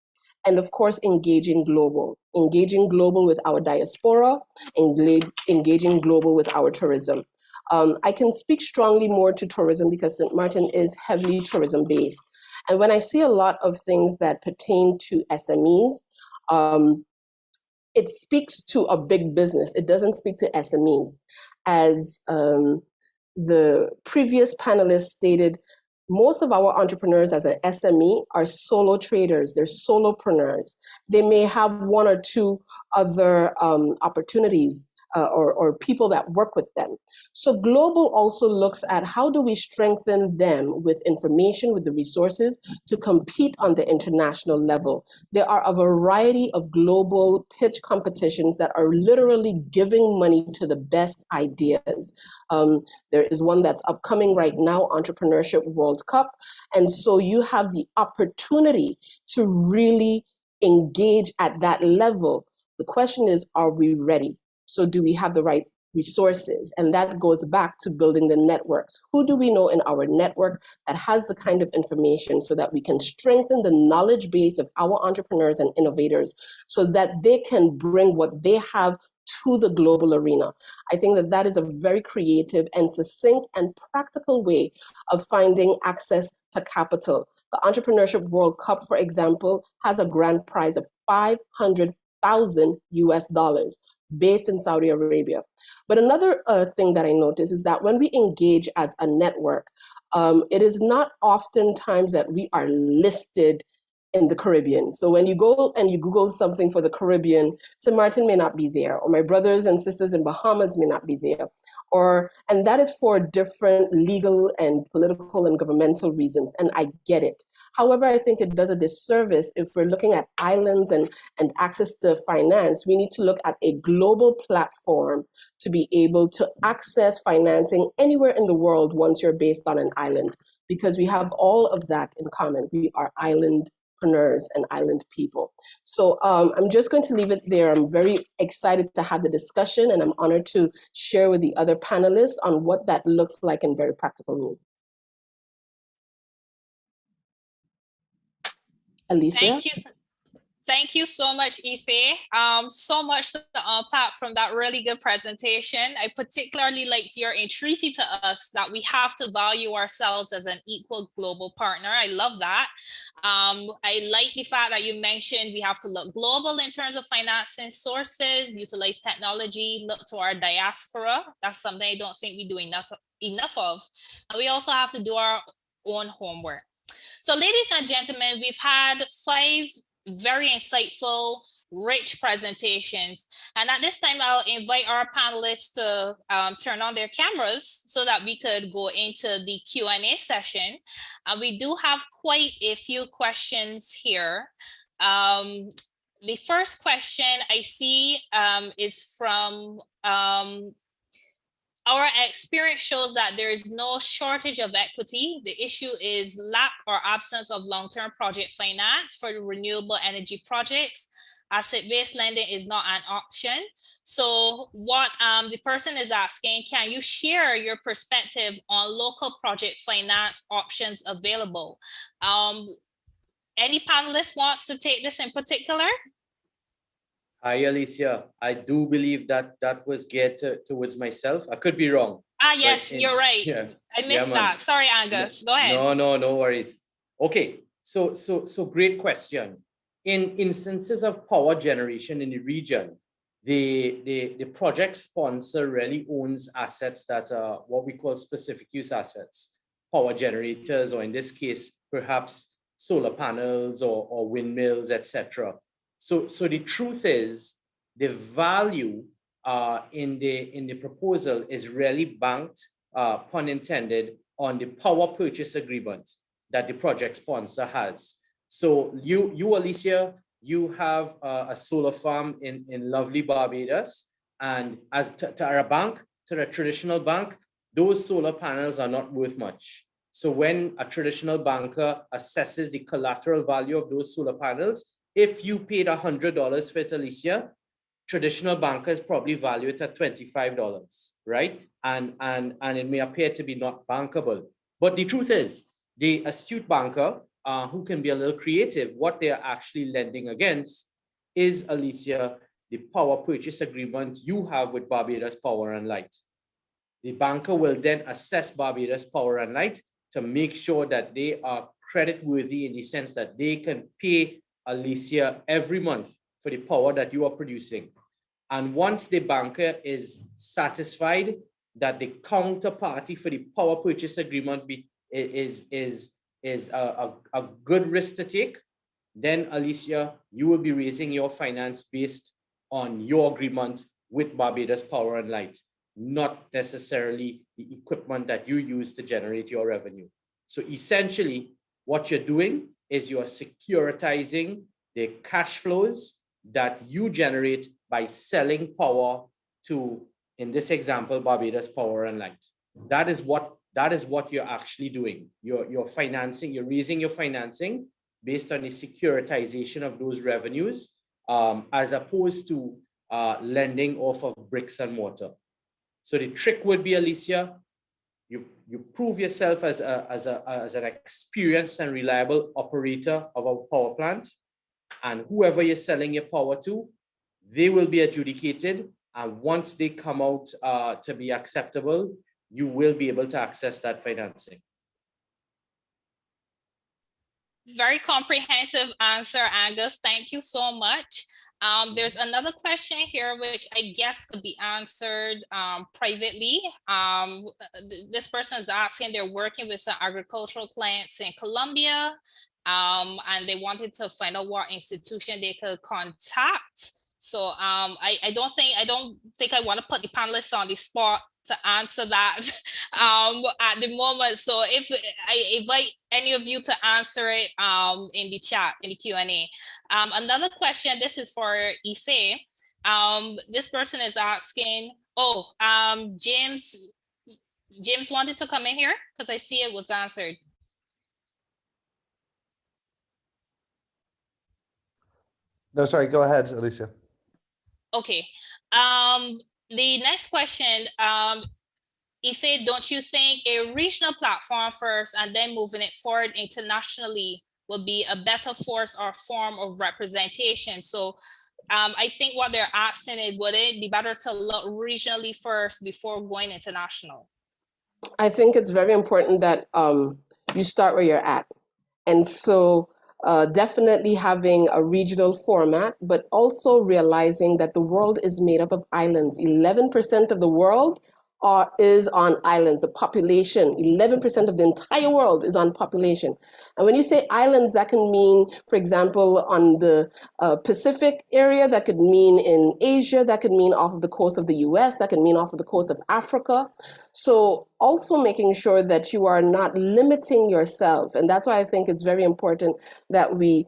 And of course, engaging global with our diaspora, engaging global with our tourism. I can speak strongly more to tourism because St. Martin is heavily tourism based. And when I see a lot of things that pertain to SMEs, it speaks to a big business. It doesn't speak to SMEs. As the previous panelist stated, most of our entrepreneurs as an SME are solo traders. They're solopreneurs. They may have one or two other opportunities or people that work with them. So global also looks at how do we strengthen them with information, with the resources to compete on the international level. There are a variety of global pitch competitions that are literally giving money to the best ideas. There is one that's upcoming right now, Entrepreneurship World Cup. And so you have the opportunity to really engage at that level. The question is, are we ready? So do we have the right resources? And that goes back to building the networks. Who do we know in our network that has the kind of information so that we can strengthen the knowledge base of our entrepreneurs and innovators so that they can bring what they have to the global arena. I think that that is a very creative and succinct and practical way of finding access to capital. The Entrepreneurship World Cup, for example, has a grand prize of $500,000 US based in Saudi Arabia. But another thing that I notice is that when we engage as a network, it is not oftentimes that we are listed in the Caribbean. So when you go and you Google something for the Caribbean, St. Martin may not be there, or my brothers and sisters in Bahamas may not be there. And that is for different legal and political and governmental reasons, and I get it. However, I think it does a disservice if we're looking at islands and access to finance. We need to look at a global platform to be able to access financing anywhere in the world once you're based on an island, because we have all of that in common. We are islandpreneurs and island people. So I'm just going to leave it there. I'm very excited to have the discussion, and I'm honored to share with the other panelists on what that looks like in very practical means. Alicia? Thank you so much, Ife. So much to unpack from that really good presentation. I particularly liked your entreaty to us that we have to value ourselves as an equal global partner. I love that. I like the fact that you mentioned we have to look global in terms of financing sources, utilize technology, look to our diaspora. That's something I don't think we do enough of. And we also have to do our own homework. So ladies and gentlemen, we've had 5 very insightful, rich presentations. And at this time, I'll invite our panelists to turn on their cameras so that we could go into the Q&A session. We do have quite a few questions here. The first question I see is from our experience shows that there is no shortage of equity. The issue is lack or absence of long-term project finance for renewable energy projects. Asset-based lending is not an option. So what the person is asking, can you share your perspective on local project finance options available? Any panelist wants to take this in particular? Hi, Alicia. I do believe that that was geared towards myself. I could be wrong. Yes, you're right. Yeah, I missed that. Sorry, Angus. Go ahead. No worries. Okay, so great question. In instances of power generation in the region, the project sponsor really owns assets that are what we call specific use assets, power generators, or in this case, perhaps solar panels or windmills, etc. So the truth is, the value in the proposal is really banked, pun intended, on the power purchase agreement that the project sponsor has. So you Alicia, you have a solar farm in lovely Barbados, and as to our bank, to a traditional bank, those solar panels are not worth much. So when a traditional banker assesses the collateral value of those solar panels, if you paid $100 for it, Alicia, traditional bankers probably value it at $25, right? And it may appear to be not bankable. But the truth is, the astute banker, who can be a little creative, what they are actually lending against is, Alicia, the power purchase agreement you have with Barbados Power and Light. The banker will then assess Barbados Power and Light to make sure that they are creditworthy in the sense that they can pay Alicia every month for the power that you are producing. And once the banker is satisfied that the counterparty for the power purchase agreement is a good risk to take, then Alicia, you will be raising your finance based on your agreement with Barbados Power and Light, not necessarily the equipment that you use to generate your revenue. So essentially, what you're doing is you are securitizing the cash flows that you generate by selling power to, in this example, Barbados Power and Light. That is what you're actually doing. You're financing, you're raising your financing based on the securitization of those revenues, as opposed to lending off of bricks and mortar. So the trick would be, Alicia, you prove yourself as an experienced and reliable operator of a power plant, and whoever you're selling your power to, they will be adjudicated And once they come out to be acceptable, you will be able to access that financing. Very comprehensive answer, Angus. Thank you so much. There's another question here, which I guess could be answered privately. This person is asking, they're working with some agricultural clients in Colombia, and they wanted to find out what institution they could contact. So I don't think I want to put the panelists on the spot to answer that at the moment. So if I invite any of you to answer it in the chat, in the Q&A. Another question, this is for Ife. This person is asking, James wanted to come in here because I see it was answered. No, sorry, go ahead, Alicia. Okay. The next question, Ife, don't you think a regional platform first and then moving it forward internationally would be a better force or form of representation? So I think what they're asking is, would it be better to look regionally first before going international? I think it's very important that you start where you're at. And so definitely having a regional format, but also realizing that the world is made up of islands. 11% of the world is on islands. The population, 11% of the entire world is on population. And when you say islands, that can mean, for example, on the Pacific area, that could mean in Asia, that could mean off of the coast of the US, that can mean off of the coast of Africa. So also making sure that you are not limiting yourself. And that's why I think it's very important that we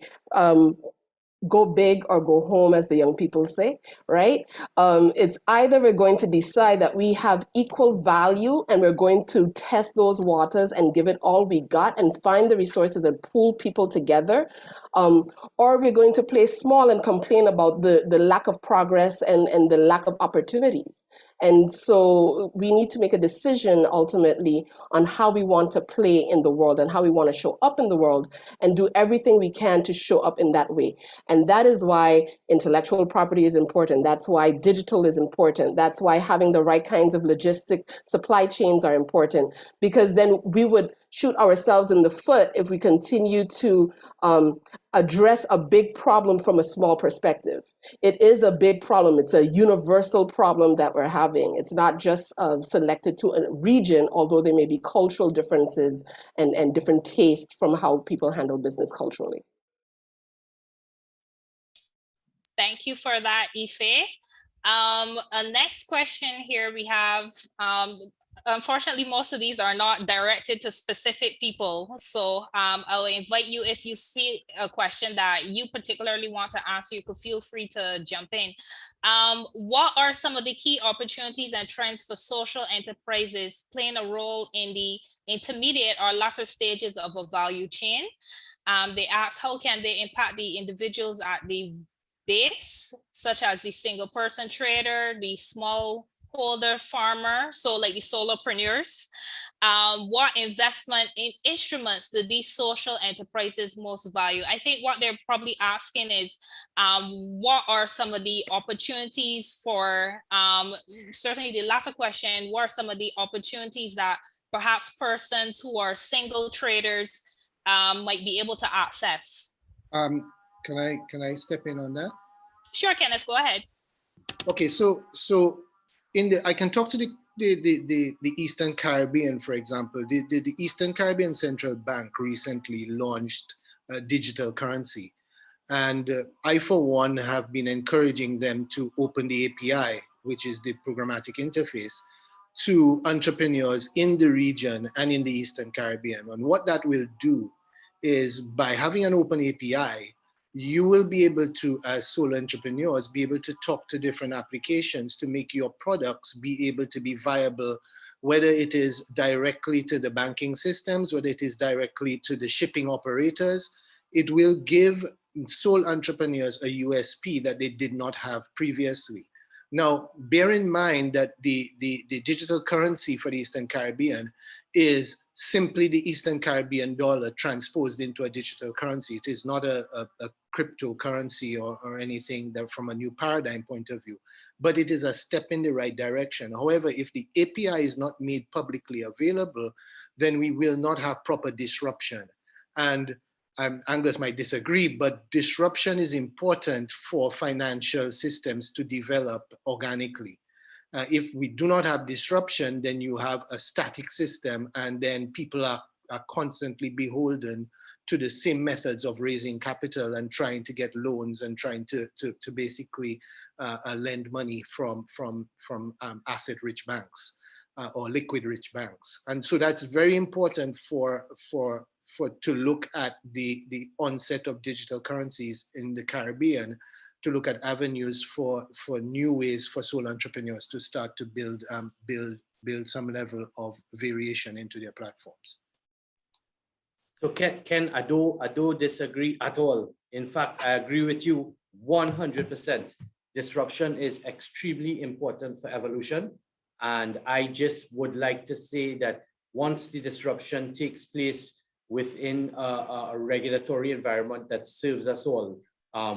go big or go home, as the young people say, right? It's either we're going to decide that we have equal value and we're going to test those waters and give it all we got and find the resources and pull people together, or we're going to play small and complain about the lack of progress and the lack of opportunities. And so we need to make a decision ultimately on how we want to play in the world and how we want to show up in the world and do everything we can to show up in that way. And that is why intellectual property is important. That's why digital is important. That's why having the right kinds of logistic supply chains are important, because then we would shoot ourselves in the foot if we continue to address a big problem from a small perspective. It is a big problem. It's a universal problem that we're having. It's not just selected to a region, although there may be cultural differences and different tastes from how people handle business culturally. Thank you for that, Ife. A next question here we have, unfortunately, most of these are not directed to specific people. So I'll invite you, if you see a question that you particularly want to answer, you could feel free to jump in. What are some of the key opportunities and trends for social enterprises playing a role in the intermediate or latter stages of a value chain? They ask, how can they impact the individuals at the base, such as the single person trader, the small holder farmer, so like the solopreneurs? What investment in instruments do these social enterprises most value? I think what they're probably asking is, what are some of the opportunities for, certainly the latter question, what are some of the opportunities that perhaps persons who are single traders might be able to access? Can I step in on that? Sure, Kenneth, go ahead. Okay, so I can talk to the Eastern Caribbean, for example. The Eastern Caribbean Central Bank recently launched a digital currency, and I, for one, have been encouraging them to open the API, which is the programmatic interface, to entrepreneurs in the region and in the Eastern Caribbean. And what that will do is, by having an open API, you will be able to, as solo entrepreneurs, be able to talk to different applications to make your products be able to be viable, whether it is directly to the banking systems, whether it is directly to the shipping operators. It will give sole entrepreneurs a USP that they did not have previously. Now, bear in mind that the digital currency for the Eastern Caribbean is simply the Eastern Caribbean dollar transposed into a digital currency. It is not a cryptocurrency or anything that from a new paradigm point of view, but it is a step in the right direction. However, if the API is not made publicly available, then we will not have proper disruption. And Angus might disagree, but disruption is important for financial systems to develop organically. If we do not have disruption, then you have a static system, and then people are constantly beholden to the same methods of raising capital and trying to get loans and trying to basically lend money from asset-rich banks or liquid-rich banks. And so that's very important to look at the onset of digital currencies in the Caribbean, to look at avenues for new ways for sole entrepreneurs to start to build some level of variation into their platforms. So Ken, I don't disagree at all. In fact, I agree with you 100%. Disruption is extremely important for evolution. And I just would like to say that once the disruption takes place within a regulatory environment that serves us all,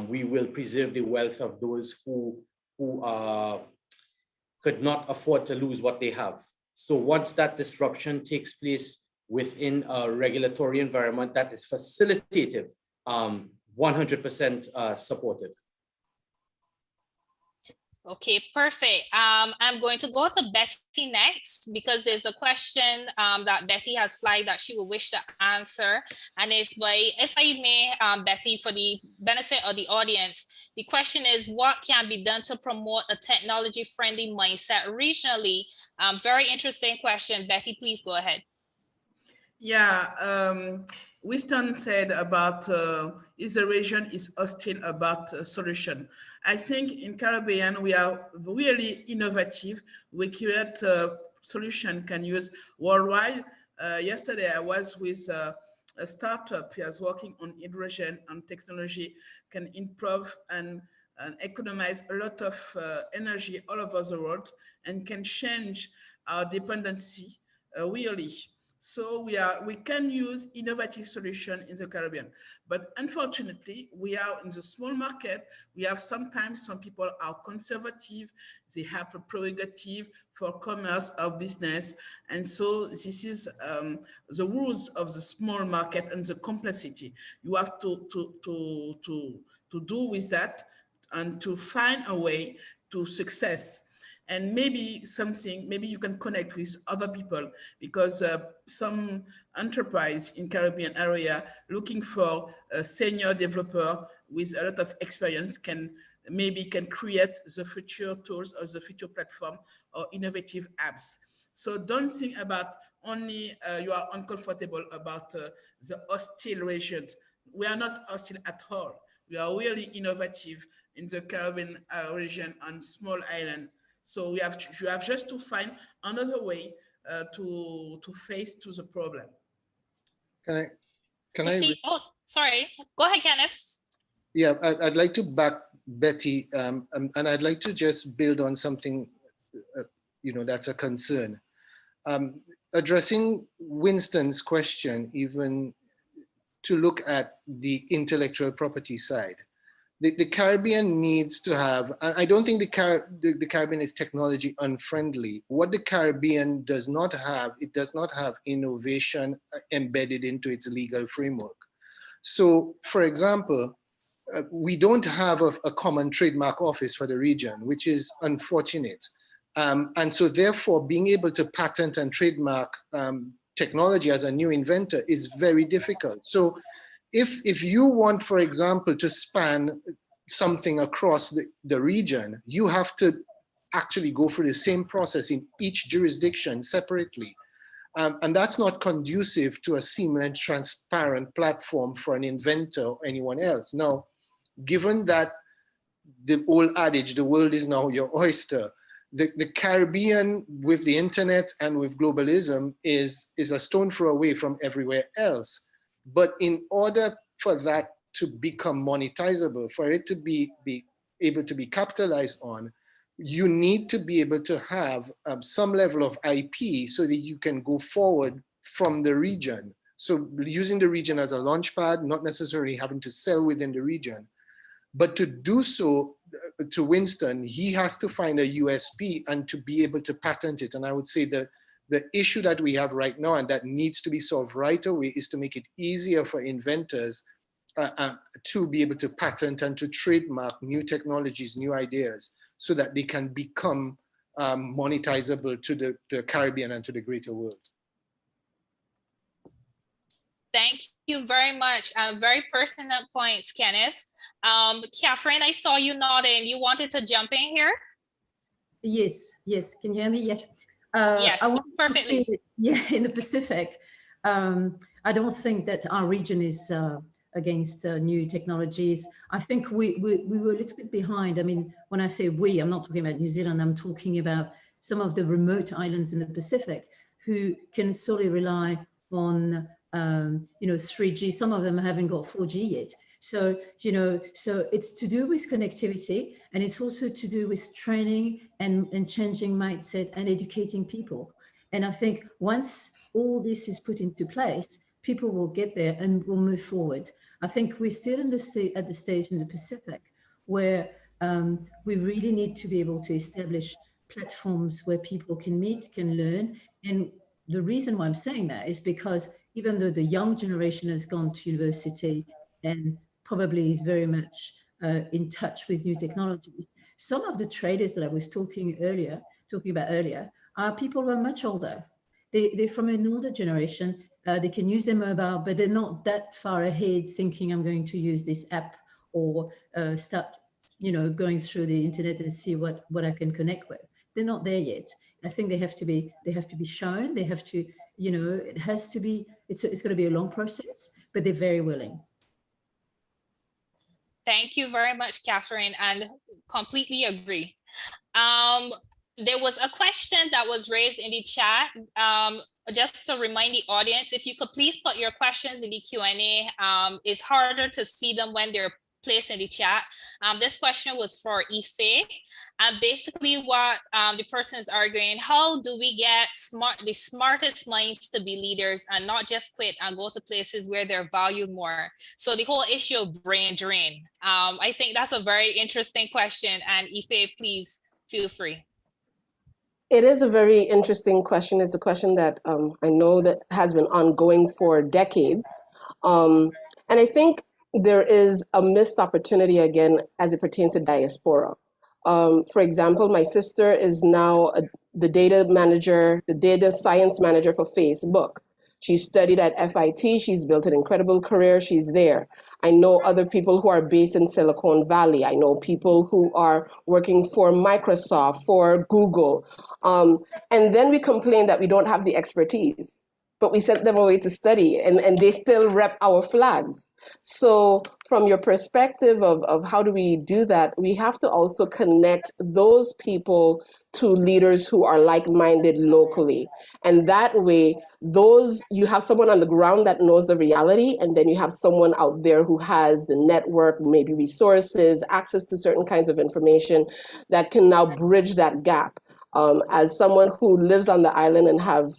we will preserve the wealth of those who could not afford to lose what they have. So once that disruption takes place within a regulatory environment that is facilitative, 100% supportive. Okay, perfect. I'm going to go to Betty next, because there's a question that Betty has flagged that she will wish to answer. And it's by, if I may, Betty, for the benefit of the audience, the question is, what can be done to promote a technology-friendly mindset regionally? Very interesting question. Betty, please go ahead. Yeah, Winston said about is the region is hostile about solution. I think in Caribbean, we are really innovative. We create solution can use worldwide. Yesterday, I was with a startup who is working on hydrogen and technology, can improve and economize a lot of energy all over the world, and can change our dependency really. So we can use innovative solution in the Caribbean, but unfortunately we are in the small market. We have sometimes some people are conservative. They have a prerogative for commerce or business. And so this is the rules of the small market and the complexity. You have to do with that and to find a way to success. And maybe you can connect with other people, because some enterprise in Caribbean area looking for a senior developer with a lot of experience can create the future tools or the future platform or innovative apps. So don't think about only you are uncomfortable about the hostile regions. We are not hostile at all. We are really innovative in the Caribbean region on small island. So you have just to find another way to face to the problem. Can I? Oh, sorry. Go ahead, Kenneth. Yeah, I'd like to back Betty, and I'd like to just build on something, that's a concern. Addressing Winston's question, even to look at the intellectual property side. The Caribbean needs to have, and I don't think the Caribbean is technology unfriendly. What the Caribbean does not have, it does not have innovation embedded into its legal framework. So, for example, we don't have a common trademark office for the region, which is unfortunate. And so therefore, being able to patent and trademark technology as a new inventor is very difficult. So if you want, for example, to span something across the region, you have to actually go through the same process in each jurisdiction separately. And that's not conducive to a seamless, transparent platform for an inventor or anyone else. Now, given that the old adage, the world is now your oyster, the Caribbean with the internet and with globalism is a stone throw away from everywhere else. But in order for that to become monetizable, for it to be able to be capitalized on, you need to be able to have some level of IP so that you can go forward from the region So using the region as a launchpad, not necessarily having to sell within the region, but to do so, to Winston, he has to find a USP and to be able to patent it. And I would say that the issue that we have right now and that needs to be solved right away is to make it easier for inventors to be able to patent and to trademark new technologies, new ideas, so that they can become monetizable to the Caribbean and to the greater world. Thank you very much. Very pertinent points, Kenneth. Katherine, I saw you nodding. You wanted to jump in here? Yes, yes. Can you hear me? Yes. Yes, perfectly. In the Pacific, I don't think that our region is against new technologies. I think we were a little bit behind. I mean, when I say we, I'm not talking about New Zealand. I'm talking about some of the remote islands in the Pacific who can solely rely on 3G. Some of them haven't got 4G yet. So, so it's to do with connectivity, and it's also to do with training and changing mindset and educating people. And I think once all this is put into place, people will get there and will move forward. I think we're still at the stage in the Pacific where we really need to be able to establish platforms where people can meet, can learn. And the reason why I'm saying that is because even though the young generation has gone to university and probably is very much in touch with new technologies, some of the traders that I was talking about earlier are people who are much older. They're from an older generation. They can use their mobile, but they're not that far ahead thinking I'm going to use this app or start, going through the internet and see what I can connect with. They're not there yet. I think they have to be shown. They have to, it has to be, it's going to be a long process, but they're very willing. Thank you very much, Katherine, and completely agree. There was a question that was raised in the chat. Just to remind the audience, if you could please put your questions in the Q&A. It's harder to see them when they're placed in the chat. This question was for Ife. Basically what the person is arguing, how do we get the smartest minds to be leaders and not just quit and go to places where they're valued more? So the whole issue of brain drain. I think that's a very interesting question, and Ife, please feel free. It is a very interesting question. It's a question that I know that has been ongoing for decades. And I think there is a missed opportunity again as it pertains to diaspora. For example, my sister is now the data science manager for Facebook. She studied at FIT. She's built an incredible career. She's there. I know other people who are based in Silicon Valley. I know people who are working for Microsoft, for Google. And then we complain that we don't have the expertise, but we sent them away to study and they still rep our flags. So from your perspective of how do we do that, we have to also connect those people to leaders who are like-minded locally. And that way, you have someone on the ground that knows the reality, and then you have someone out there who has the network, maybe resources, access to certain kinds of information that can now bridge that gap. As someone who lives on the island and have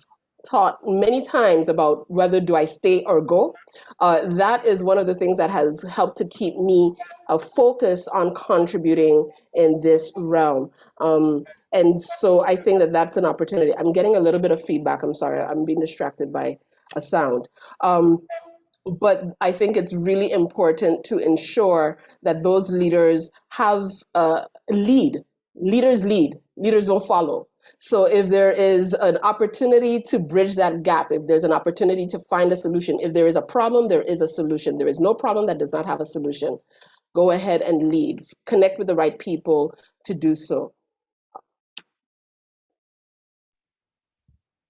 taught many times about whether do I stay or go, that is one of the things that has helped to keep me focused on contributing in this realm. And so I think that that's an opportunity. I'm getting a little bit of feedback. I'm sorry, I'm being distracted by a sound. But I think it's really important to ensure that those leaders have leaders lead, leaders don't follow. So if there is an opportunity to bridge that gap, if there's an opportunity to find a solution, if there is a problem, there is a solution. There is no problem that does not have a solution. Go ahead and lead. Connect with the right people to do so.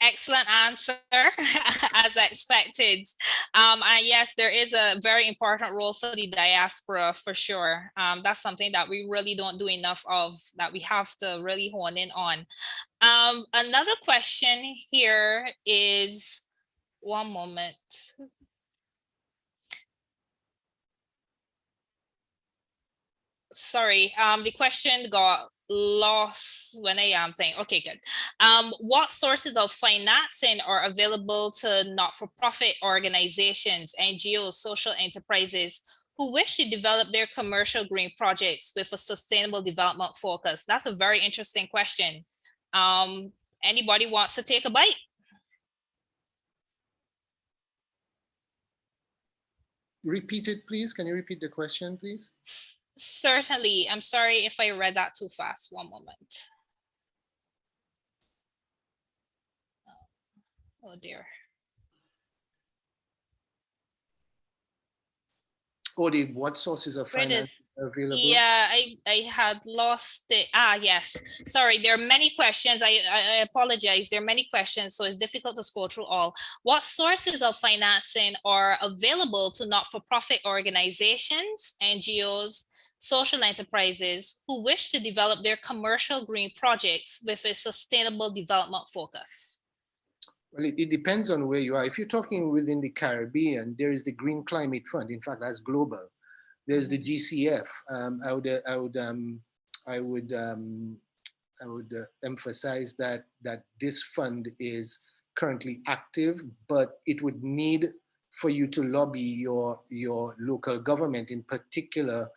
Excellent answer, as expected. And yes, there is a very important role for the diaspora, for sure. That's something that we really don't do enough of, that we have to really hone in on. Another question here is, one moment. Sorry, the question got lost when I am saying, okay, good. What sources of financing are available to not-for-profit organizations, NGOs, social enterprises who wish to develop their commercial green projects with a sustainable development focus? That's a very interesting question. Anybody wants to take a bite? Repeat it, please. Can you repeat the question, please? Certainly. I'm sorry if I read that too fast. One moment. Oh dear. Or what sources of finance are available? Yeah, I had lost it. Yes. Sorry, there are many questions. I apologize. There are many questions, so it's difficult to scroll through all. What sources of financing are available to not-for-profit organizations, NGOs, social enterprises who wish to develop their commercial green projects with a sustainable development focus? Well, it depends on where you are. If you're talking within the Caribbean, there is the Green Climate Fund. In fact, that's global. There's the GCF. I would emphasize that this fund is currently active, but it would need for you to lobby your local government, in particular,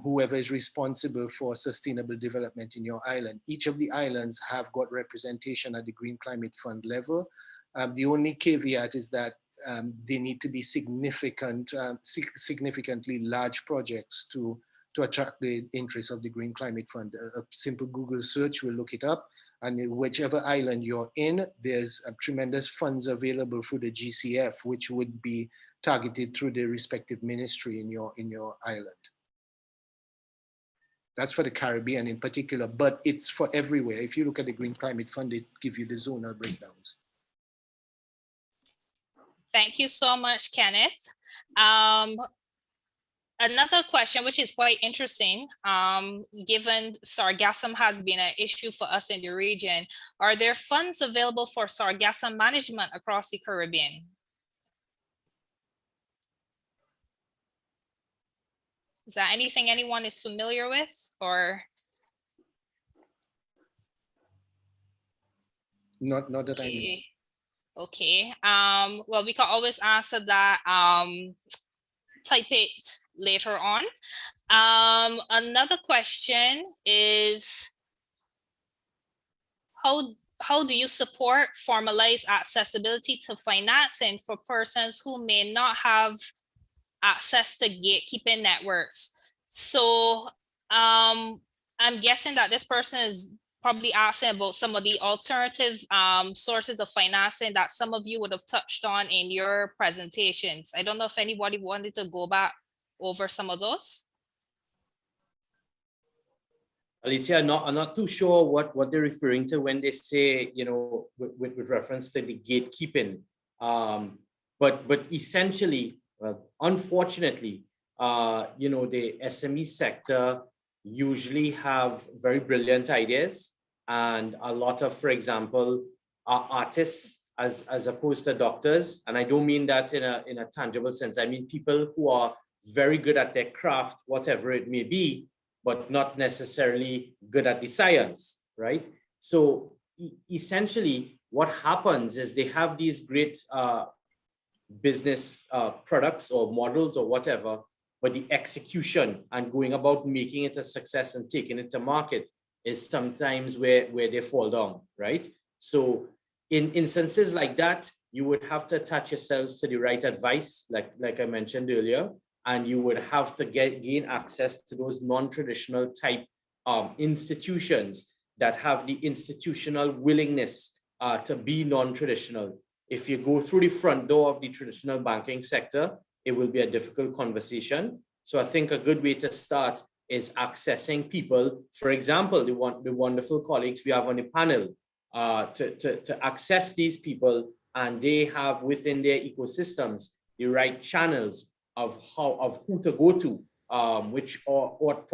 whoever is responsible for sustainable development in your island. Each of the islands have got representation at the Green Climate Fund level. The only caveat is that they need to be significantly large projects to attract the interest of the Green Climate Fund. A simple Google search will look it up, and in whichever island you're in, there's tremendous funds available through the GCF, which would be targeted through the respective ministry in your island. That's for the Caribbean in particular, but it's for everywhere. If you look at the Green Climate Fund, it gives you the zonal breakdowns. Thank you so much, Kenneth. Another question, which is quite interesting, given sargassum has been an issue for us in the region, are there funds available for sargassum management across the Caribbean? Is that anything anyone is familiar with, or? Not that I know. Okay. Well, we can always answer that. Type it later on. Another question is, how do you support formalized accessibility to financing for persons who may not have access to gatekeeping networks? So I'm guessing that this person is probably asking about some of the alternative sources of financing that some of you would have touched on in your presentations. I don't know if anybody wanted to go back over some of those. Alicia, I'm not too sure what they're referring to when they say, you know, with reference to the gatekeeping. But essentially, unfortunately, you know, the SME sector usually have very brilliant ideas, and a lot of, for example, artists as opposed to doctors. And I don't mean that in a tangible sense. I mean people who are very good at their craft, whatever it may be, but not necessarily good at the science, right? So essentially what happens is they have these great business products or models or whatever, but the execution and going about making it a success and taking it to market is sometimes where they fall down, right? So in instances like that, you would have to attach yourselves to the right advice, like I mentioned earlier, and you would have to gain access to those non-traditional type institutions that have the institutional willingness to be non-traditional. If you go through the front door of the traditional banking sector, it will be a difficult conversation. So I think a good way to start is accessing people, for example, the wonderful colleagues we have on the panel, to access these people, and they have within their ecosystems the right channels of who to go to, which or what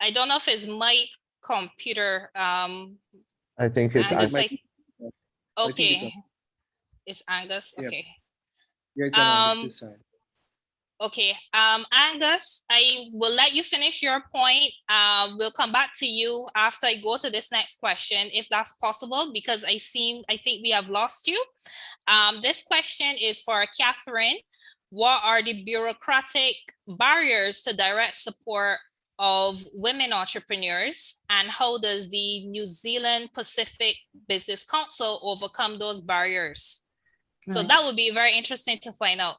I don't know if it's my computer. I think it's Angus, okay. It's Angus. Yeah. Okay. Yeah, it's on Angus's side. Okay, Angus, I will let you finish your point. We'll come back to you after I go to this next question, if that's possible, because I think we have lost you. This question is for Katherine. What are the bureaucratic barriers to direct support of women entrepreneurs, and how does the New Zealand Pacific Business Council overcome those barriers? So that would be very interesting to find out.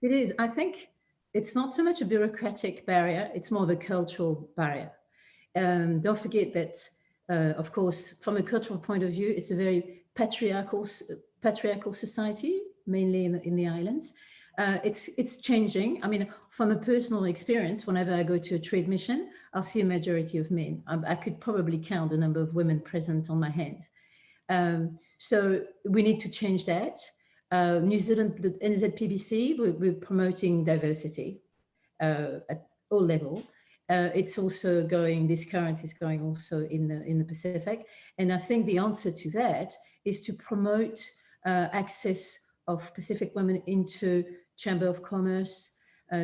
It is. I think it's not so much a bureaucratic barrier, it's more of a cultural barrier. Don't forget that, of course, from a cultural point of view, it's a very patriarchal society, mainly in the islands. It's changing. I mean, from a personal experience, whenever I go to a trade mission, I'll see a majority of men. I could probably count the number of women present on my hand. So we need to change that. New Zealand, the NZPBC, we're promoting diversity at all levels. It's also going, this current is going also in the Pacific. And I think the answer to that is to promote access of Pacific women into Chamber of Commerce,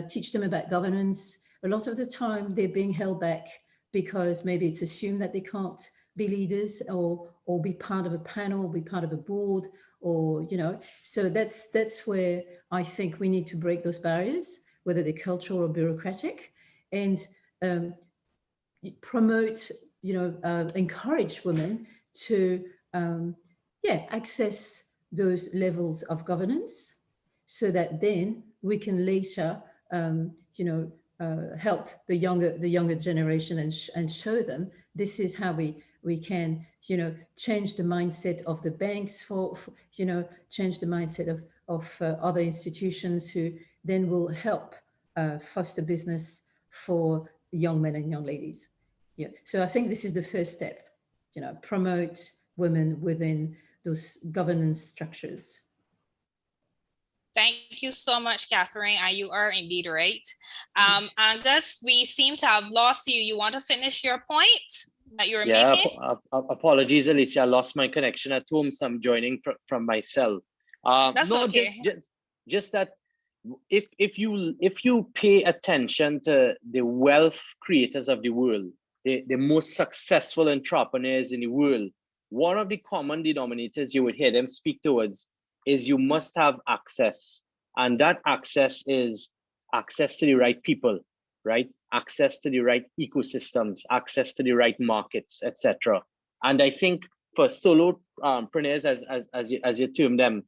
teach them about governance. A lot of the time they're being held back because maybe it's assumed that they can't be leaders or be part of a panel, be part of a board, or, you know, so that's where I think we need to break those barriers, whether they're cultural or bureaucratic, and promote, you know, encourage women to, access those levels of governance, so that then we can later, help the younger generation and show them this is how we can, you know, change the mindset of the banks for you know, change the mindset of other institutions who then will help foster business for young men and young ladies. Yeah. So I think this is the first step, you know, promote women within those governance structures. Thank you so much, Katherine. And you are indeed right. Angus, we seem to have lost you. You want to finish your point that you were making? Apologies, Alicia. I lost my connection at home, so I'm joining from my cell. That's okay. Just that if you pay attention to the wealth creators of the world, the most successful entrepreneurs in the world, one of the common denominators you would hear them speak towards is you must have access. And that access is access to the right people, right? Access to the right ecosystems, access to the right markets, etc. And I think for solopreneurs, as you term them,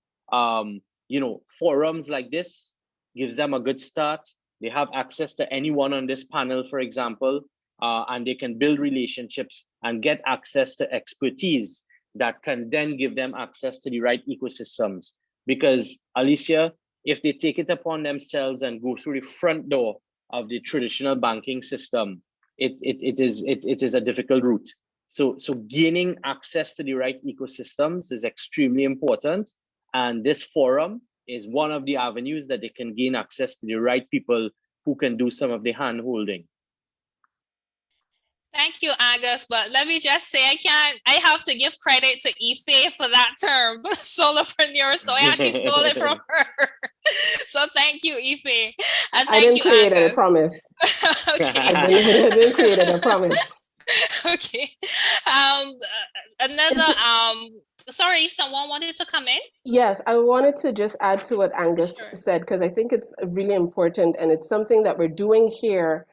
forums like this gives them a good start. They have access to anyone on this panel, for example, and they can build relationships and get access to expertise that can then give them access to the right ecosystems. Because, Alicia, if they take it upon themselves and go through the front door of the traditional banking system, it is a difficult route. So gaining access to the right ecosystems is extremely important. And this forum is one of the avenues that they can gain access to the right people who can do some of the hand holding. Thank you, Angus. But let me just say, I have to give credit to Ife for that term, solopreneur. So I actually stole it from her. So thank you, Ife. And I didn't create it, I promise. Okay. I didn't create it, I promise. Okay. Sorry, someone wanted to come in? Yes, I wanted to just add to what Angus said, because I think it's really important, and it's something that we're doing here.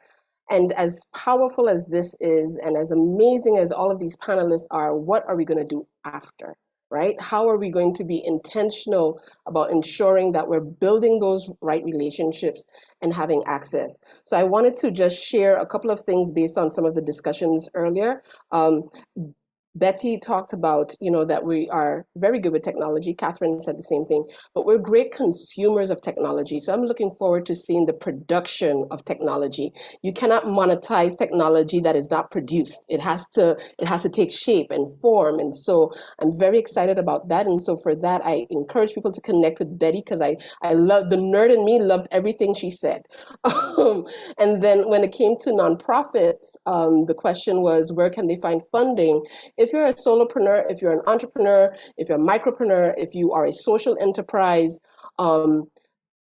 And as powerful as this is, and as amazing as all of these panelists are, what are we going to do after, right? How are we going to be intentional about ensuring that we're building those right relationships and having access? So I wanted to just share a couple of things based on some of the discussions earlier. Betty talked about, that we are very good with technology. Katherine said the same thing, but we're great consumers of technology. So I'm looking forward to seeing the production of technology. You cannot monetize technology that is not produced. It has to take shape and form. And so I'm very excited about that. And so for that, I encourage people to connect with Betty, because I love, the nerd in me loved everything she said. And then when it came to nonprofits, the question was, where can they find funding? if you're a solopreneur, if you're an entrepreneur, if you're a micropreneur, if you are a social enterprise,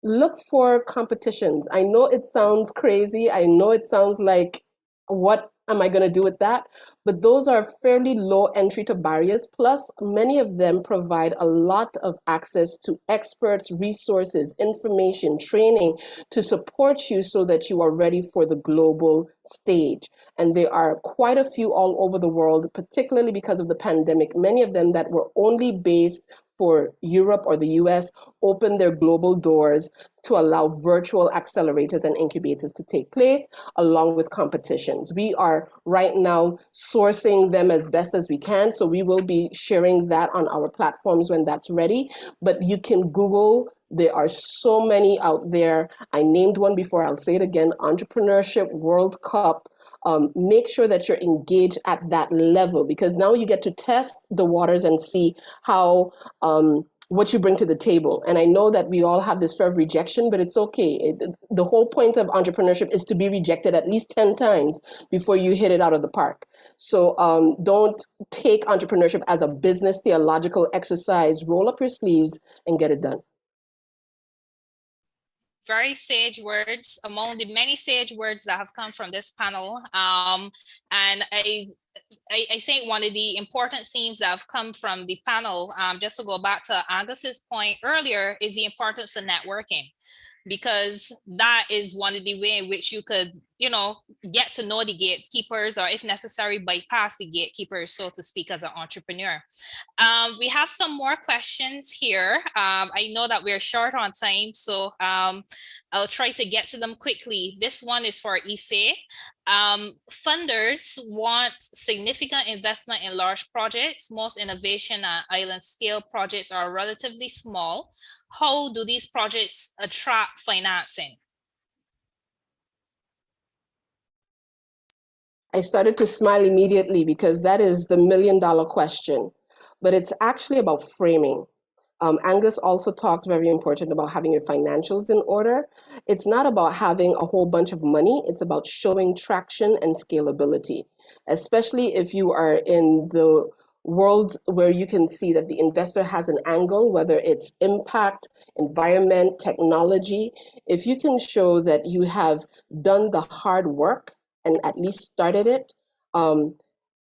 look for competitions. I know it sounds crazy. I know it sounds like, what am I going to do with that? But those are fairly low entry to barriers. Plus, many of them provide a lot of access to experts, resources, information, training to support you so that you are ready for the global stage. And there are quite a few all over the world, particularly because of the pandemic. Many of them that were only based for Europe or the US open their global doors to allow virtual accelerators and incubators to take place along with competitions. We are right now sourcing them as best as we can, so we will be sharing that on our platforms when that's ready. But you can Google, there are so many out there. I named one before, I'll say it again, Entrepreneurship World Cup. Make sure that you're engaged at that level, because now you get to test the waters and see how what you bring to the table. And I know that we all have this fear of rejection, but it's okay. The whole point of entrepreneurship is to be rejected at least 10 times before you hit it out of the park. So don't take entrepreneurship as a business theological exercise. Roll up your sleeves and get it done. Very sage words, among the many sage words that have come from this panel. And I think one of the important themes that have come from the panel, just to go back to Angus's point earlier, is the importance of networking, because that is one of the ways in which you could, you know, get to know the gatekeepers, or if necessary, bypass the gatekeepers, so to speak, as an entrepreneur. We have some more questions here. I know that we're short on time, so I'll try to get to them quickly. This one is for Ife. Funders want significant investment in large projects. Most innovation and island scale projects are relatively small. How do these projects attract financing? I started to smile immediately because that is the million-dollar question, but it's actually about framing. Angus also talked very important about having your financials in order. It's not about having a whole bunch of money. It's about showing traction and scalability, especially if you are in the world where you can see that the investor has an angle, whether it's impact, environment, technology. If you can show that you have done the hard work and at least started it, and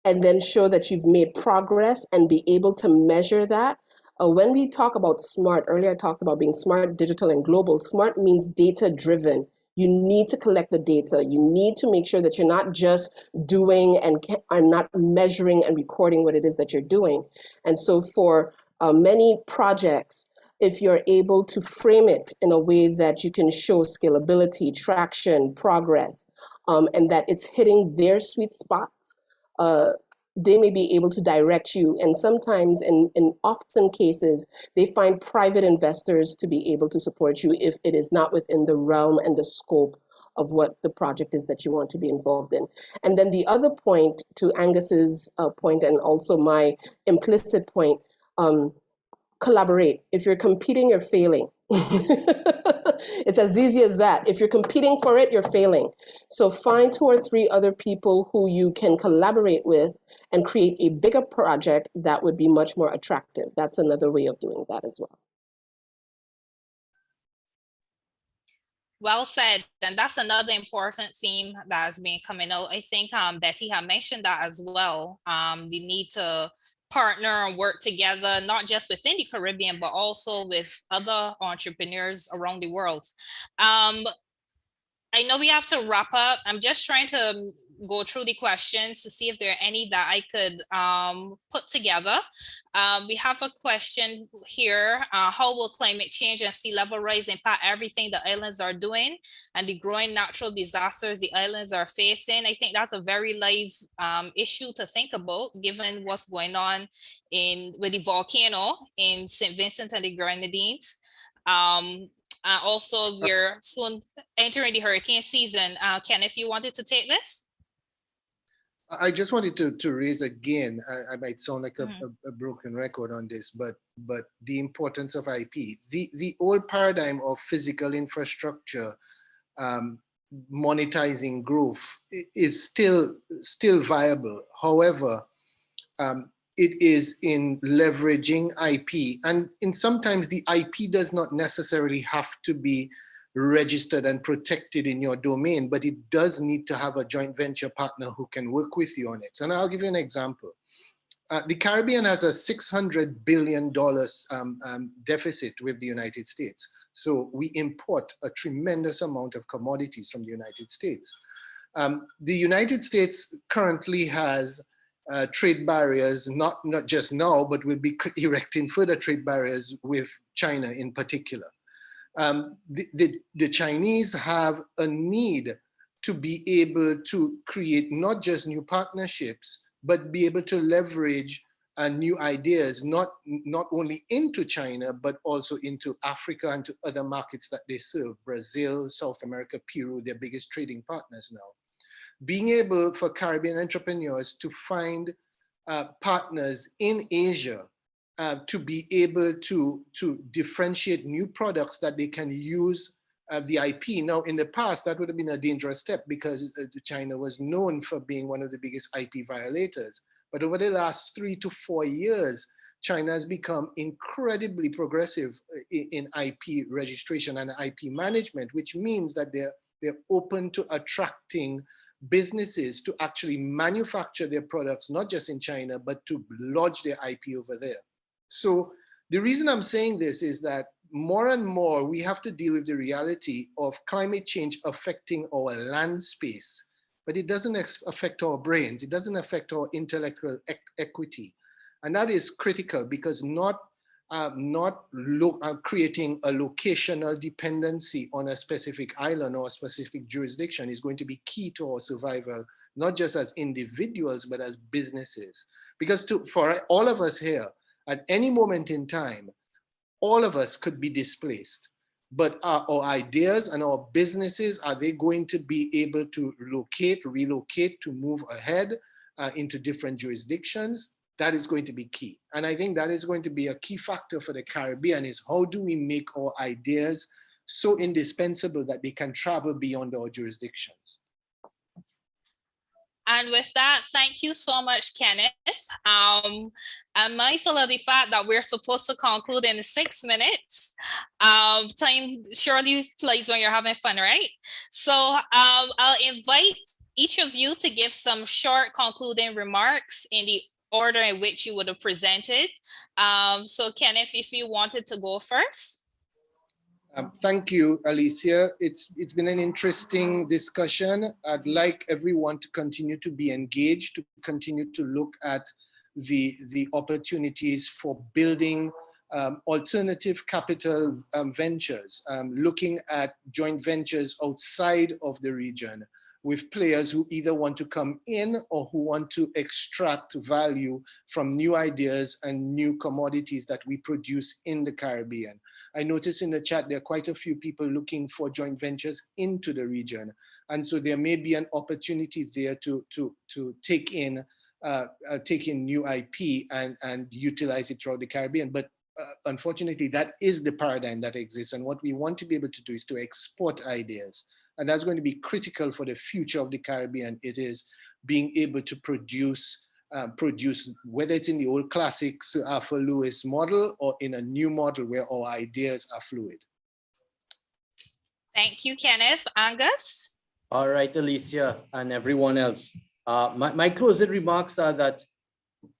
then show that you've made progress and be able to measure that. When we talk about SMART, earlier I talked about being smart, digital, and global. SMART means data-driven. You need to collect the data. You need to make sure that you're not just doing and are not measuring and recording what it is that you're doing. And so for many projects, if you're able to frame it in a way that you can show scalability, traction, progress, and that it's hitting their sweet spots, they may be able to direct you. And sometimes, in often cases, they find private investors to be able to support you if it is not within the realm and the scope of what the project is that you want to be involved in. And then the other point, to Angus's point, and also my implicit point, collaborate. If you're competing, you're failing. It's as easy as that. If you're competing for it, you're failing. So find 2 or 3 other people who you can collaborate with and create a bigger project that would be much more attractive. That's another way of doing that as well. Well said. And that's another important theme that has been coming out. I think Betty had mentioned that as well. The need to partner and work together, not just within the Caribbean, but also with other entrepreneurs around the world. I know we have to wrap up. I'm just trying to go through the questions to see if there are any that I could put together. We have a question here. How will climate change and sea level rise impact everything the islands are doing and the growing natural disasters the islands are facing? I think that's a very live issue to think about, given what's going on with the volcano in St. Vincent and the Grenadines. Also, we're soon entering the hurricane season. Kenneth, if you wanted to take this? I just wanted to raise again, I might sound like a broken record on this, but the importance of IP. The old paradigm of physical infrastructure monetizing growth is still viable. However, it is in leveraging IP. And sometimes the IP does not necessarily have to be registered and protected in your domain, but it does need to have a joint venture partner who can work with you on it. And I'll give you an example. The Caribbean has a $600 billion deficit with the United States. So we import a tremendous amount of commodities from the United States. The United States currently has trade barriers, not just now, but will be erecting further trade barriers with China in particular. The Chinese have a need to be able to create not just new partnerships, but be able to leverage new ideas, not only into China, but also into Africa and to other markets that they serve, Brazil, South America, Peru, their biggest trading partners now. Being able for Caribbean entrepreneurs to find partners in Asia to be able to differentiate new products that they can use the IP. Now, in the past, that would have been a dangerous step because China was known for being one of the biggest IP violators. But over the last 3 to 4 years, China has become incredibly progressive in IP registration and IP management, which means that they're open to attracting businesses to actually manufacture their products, not just in China, but to lodge their IP over there. So the reason I'm saying this is that more and more we have to deal with the reality of climate change affecting our land space, but it doesn't affect our brains. It doesn't affect our intellectual equity. And that is critical because not creating a locational dependency on a specific island or a specific jurisdiction is going to be key to our survival, not just as individuals, but as businesses. Because for all of us here, at any moment in time, all of us could be displaced. But our ideas and our businesses, are they going to be able to relocate, to move ahead into different jurisdictions? That is going to be key. And I think that is going to be a key factor for the Caribbean is how do we make our ideas so indispensable that they can travel beyond our jurisdictions? And with that, thank you so much, Kenneth. I'm mindful of the fact that we're supposed to conclude in 6 minutes. Time surely flies when you're having fun, right? So I'll invite each of you to give some short concluding remarks in the order in which you would have presented. So Kenneth, if you wanted to go first. Thank you, Alicia. It's been an interesting discussion. I'd like everyone to continue to be engaged, to continue to look at the opportunities for building alternative capital ventures, looking at joint ventures outside of the region with players who either want to come in or who want to extract value from new ideas and new commodities that we produce in the Caribbean. I noticed in the chat there are quite a few people looking for joint ventures into the region. And so there may be an opportunity there to take in new IP and utilize it throughout the Caribbean. But unfortunately, that is the paradigm that exists. And what we want to be able to do is to export ideas. And that's going to be critical for the future of the Caribbean. It is being able to produce, whether it's in the old classic Sir Arthur Lewis model or in a new model where our ideas are fluid. Thank you, Kenneth. Angus? All right, Alicia and everyone else. My closing remarks are that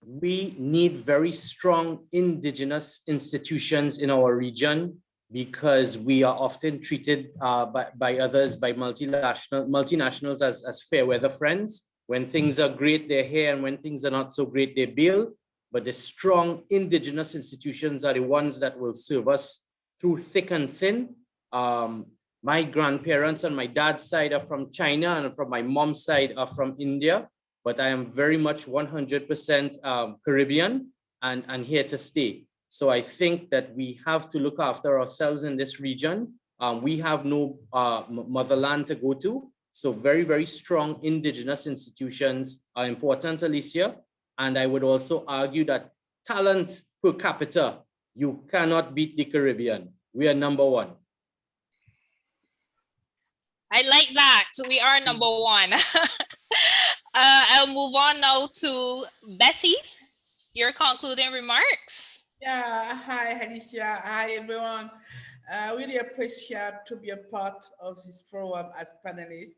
we need very strong indigenous institutions in our region because we are often treated by others, by multinationals as fair weather friends. When things are great, they're here, and when things are not so great, they bail. But the strong indigenous institutions are the ones that will serve us through thick and thin. My grandparents on my dad's side are from China, and from my mom's side are from India. But I am very much 100% Caribbean and here to stay. So I think that we have to look after ourselves in this region. We have no motherland to go to. So very, very strong indigenous institutions are important, Alicia. And I would also argue that talent per capita, you cannot beat the Caribbean. We are number one. I like that. We are number one. I'll move on now to Betty. your concluding remarks. Yeah, hi Alicia, hi everyone. I really appreciate to be a part of this forum as panelist.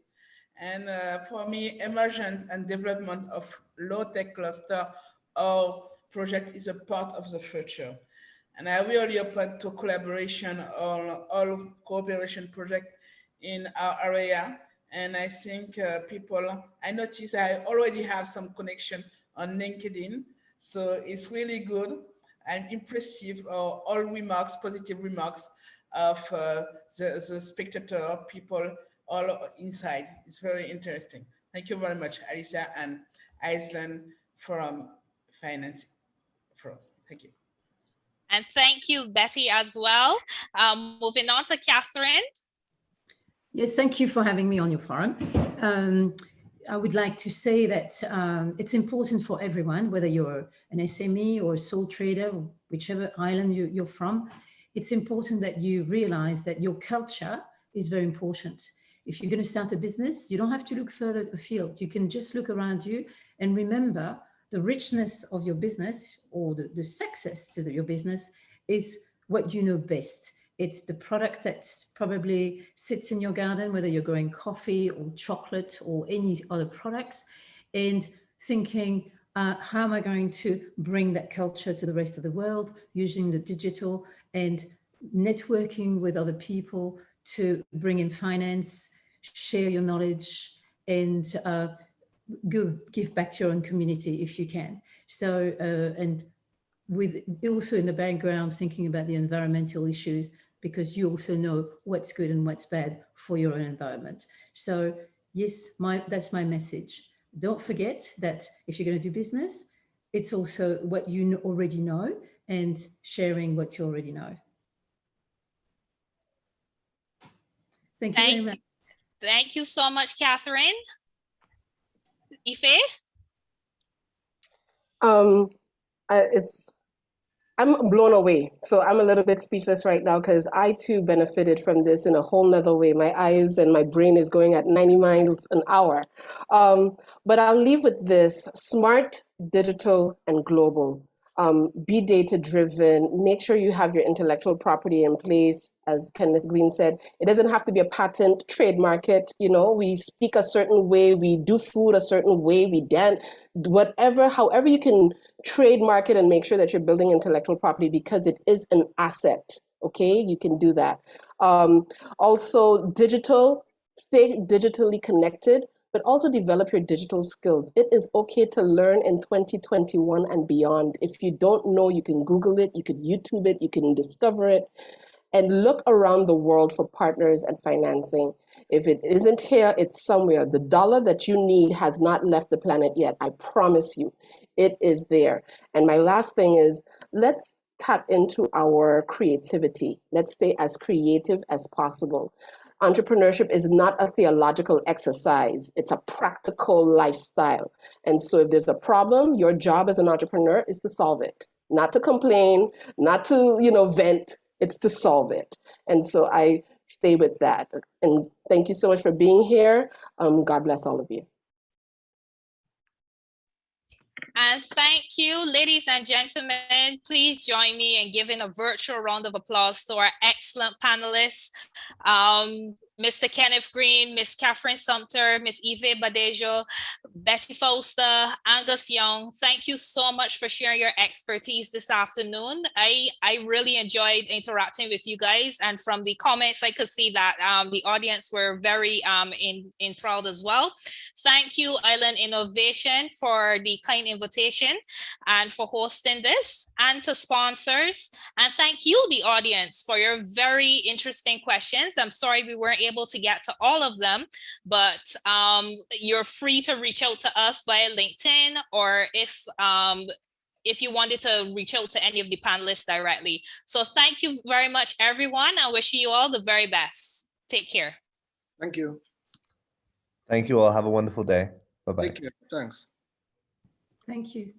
And for me, emergence and development of low-tech cluster or project is a part of the future. And I really open to collaboration on all cooperation projects in our area. And I think I notice I already have some connection on LinkedIn. So it's really good and impressive, all remarks, positive remarks of the spectator people all inside. It's very interesting. Thank you very much, Alicia and Iceland from Finance Forum. Thank you. And thank you, Betty, as well. Moving on to Catherine. Yes, thank you for having me on your forum. I would like to say that it's important for everyone, whether you're an SME or a sole trader, whichever island you're from, it's important that you realize that your culture is very important. If you're going to start a business, you don't have to look further afield. You can just look around you and remember the richness of your business or the success to your business is what you know best. It's the product that probably sits in your garden, whether you're growing coffee or chocolate or any other products, and thinking, how am I going to bring that culture to the rest of the world using the digital and networking with other people to bring in finance, share your knowledge, and give back to your own community if you can. So, and with also in the background, thinking about the environmental issues, because you also know what's good and what's bad for your own environment. So yes, that's my message. Don't forget that if you're going to do business, it's also what you already know and sharing what you already know. Thank you very much. Thank you so much, Catherine. Ife? I'm blown away. So I'm a little bit speechless right now because I too benefited from this in a whole nother way. My eyes and my brain is going at 90 miles an hour. But I'll leave with this: smart, digital, and global. Be data driven, make sure you have your intellectual property in place. As Kenneth Green said, it doesn't have to be a patent, trademark it. You know, we speak a certain way, we do food a certain way, we dance, whatever, however you can trademark it and make sure that you're building intellectual property because it is an asset. Okay, you can do that. Also digital, stay digitally connected, but also develop your digital skills. It is okay to learn in 2021 and beyond. If you don't know, you can Google it, you can YouTube it, you can discover it, and look around the world for partners and financing. If it isn't here, it's somewhere. The dollar that you need has not left the planet yet. I promise you, it is there. And my last thing is, let's tap into our creativity. Let's stay as creative as possible. Entrepreneurship is not a theological exercise. It's a practical lifestyle. And so if there's a problem, your job as an entrepreneur is to solve it, not to complain, not to, vent. It's to solve it. And so I stay with that. And thank you so much for being here. God bless all of you. And thank you, ladies and gentlemen. Please join me in giving a virtual round of applause to our excellent panelists, Mr. Kenneth Green, Ms. Catherine Sumpter, Ms. Yves Badejo, Betty Foster, Angus Young. Thank you so much for sharing your expertise this afternoon. I really enjoyed interacting with you guys, and from the comments, I could see that the audience were very enthralled as well. Thank you, Island Innovation, for the kind invitation and for hosting this, and to sponsors. And thank you, the audience, for your very interesting questions. I'm sorry we weren't able to get to all of them, but you're free to reach out to us via LinkedIn, or if you wanted to reach out to any of the panelists directly. So thank you very much, everyone. I wish you all the very best. Take care. Thank you. Thank you all. Have a wonderful day. Bye-bye. Take care. Thanks. Thank you.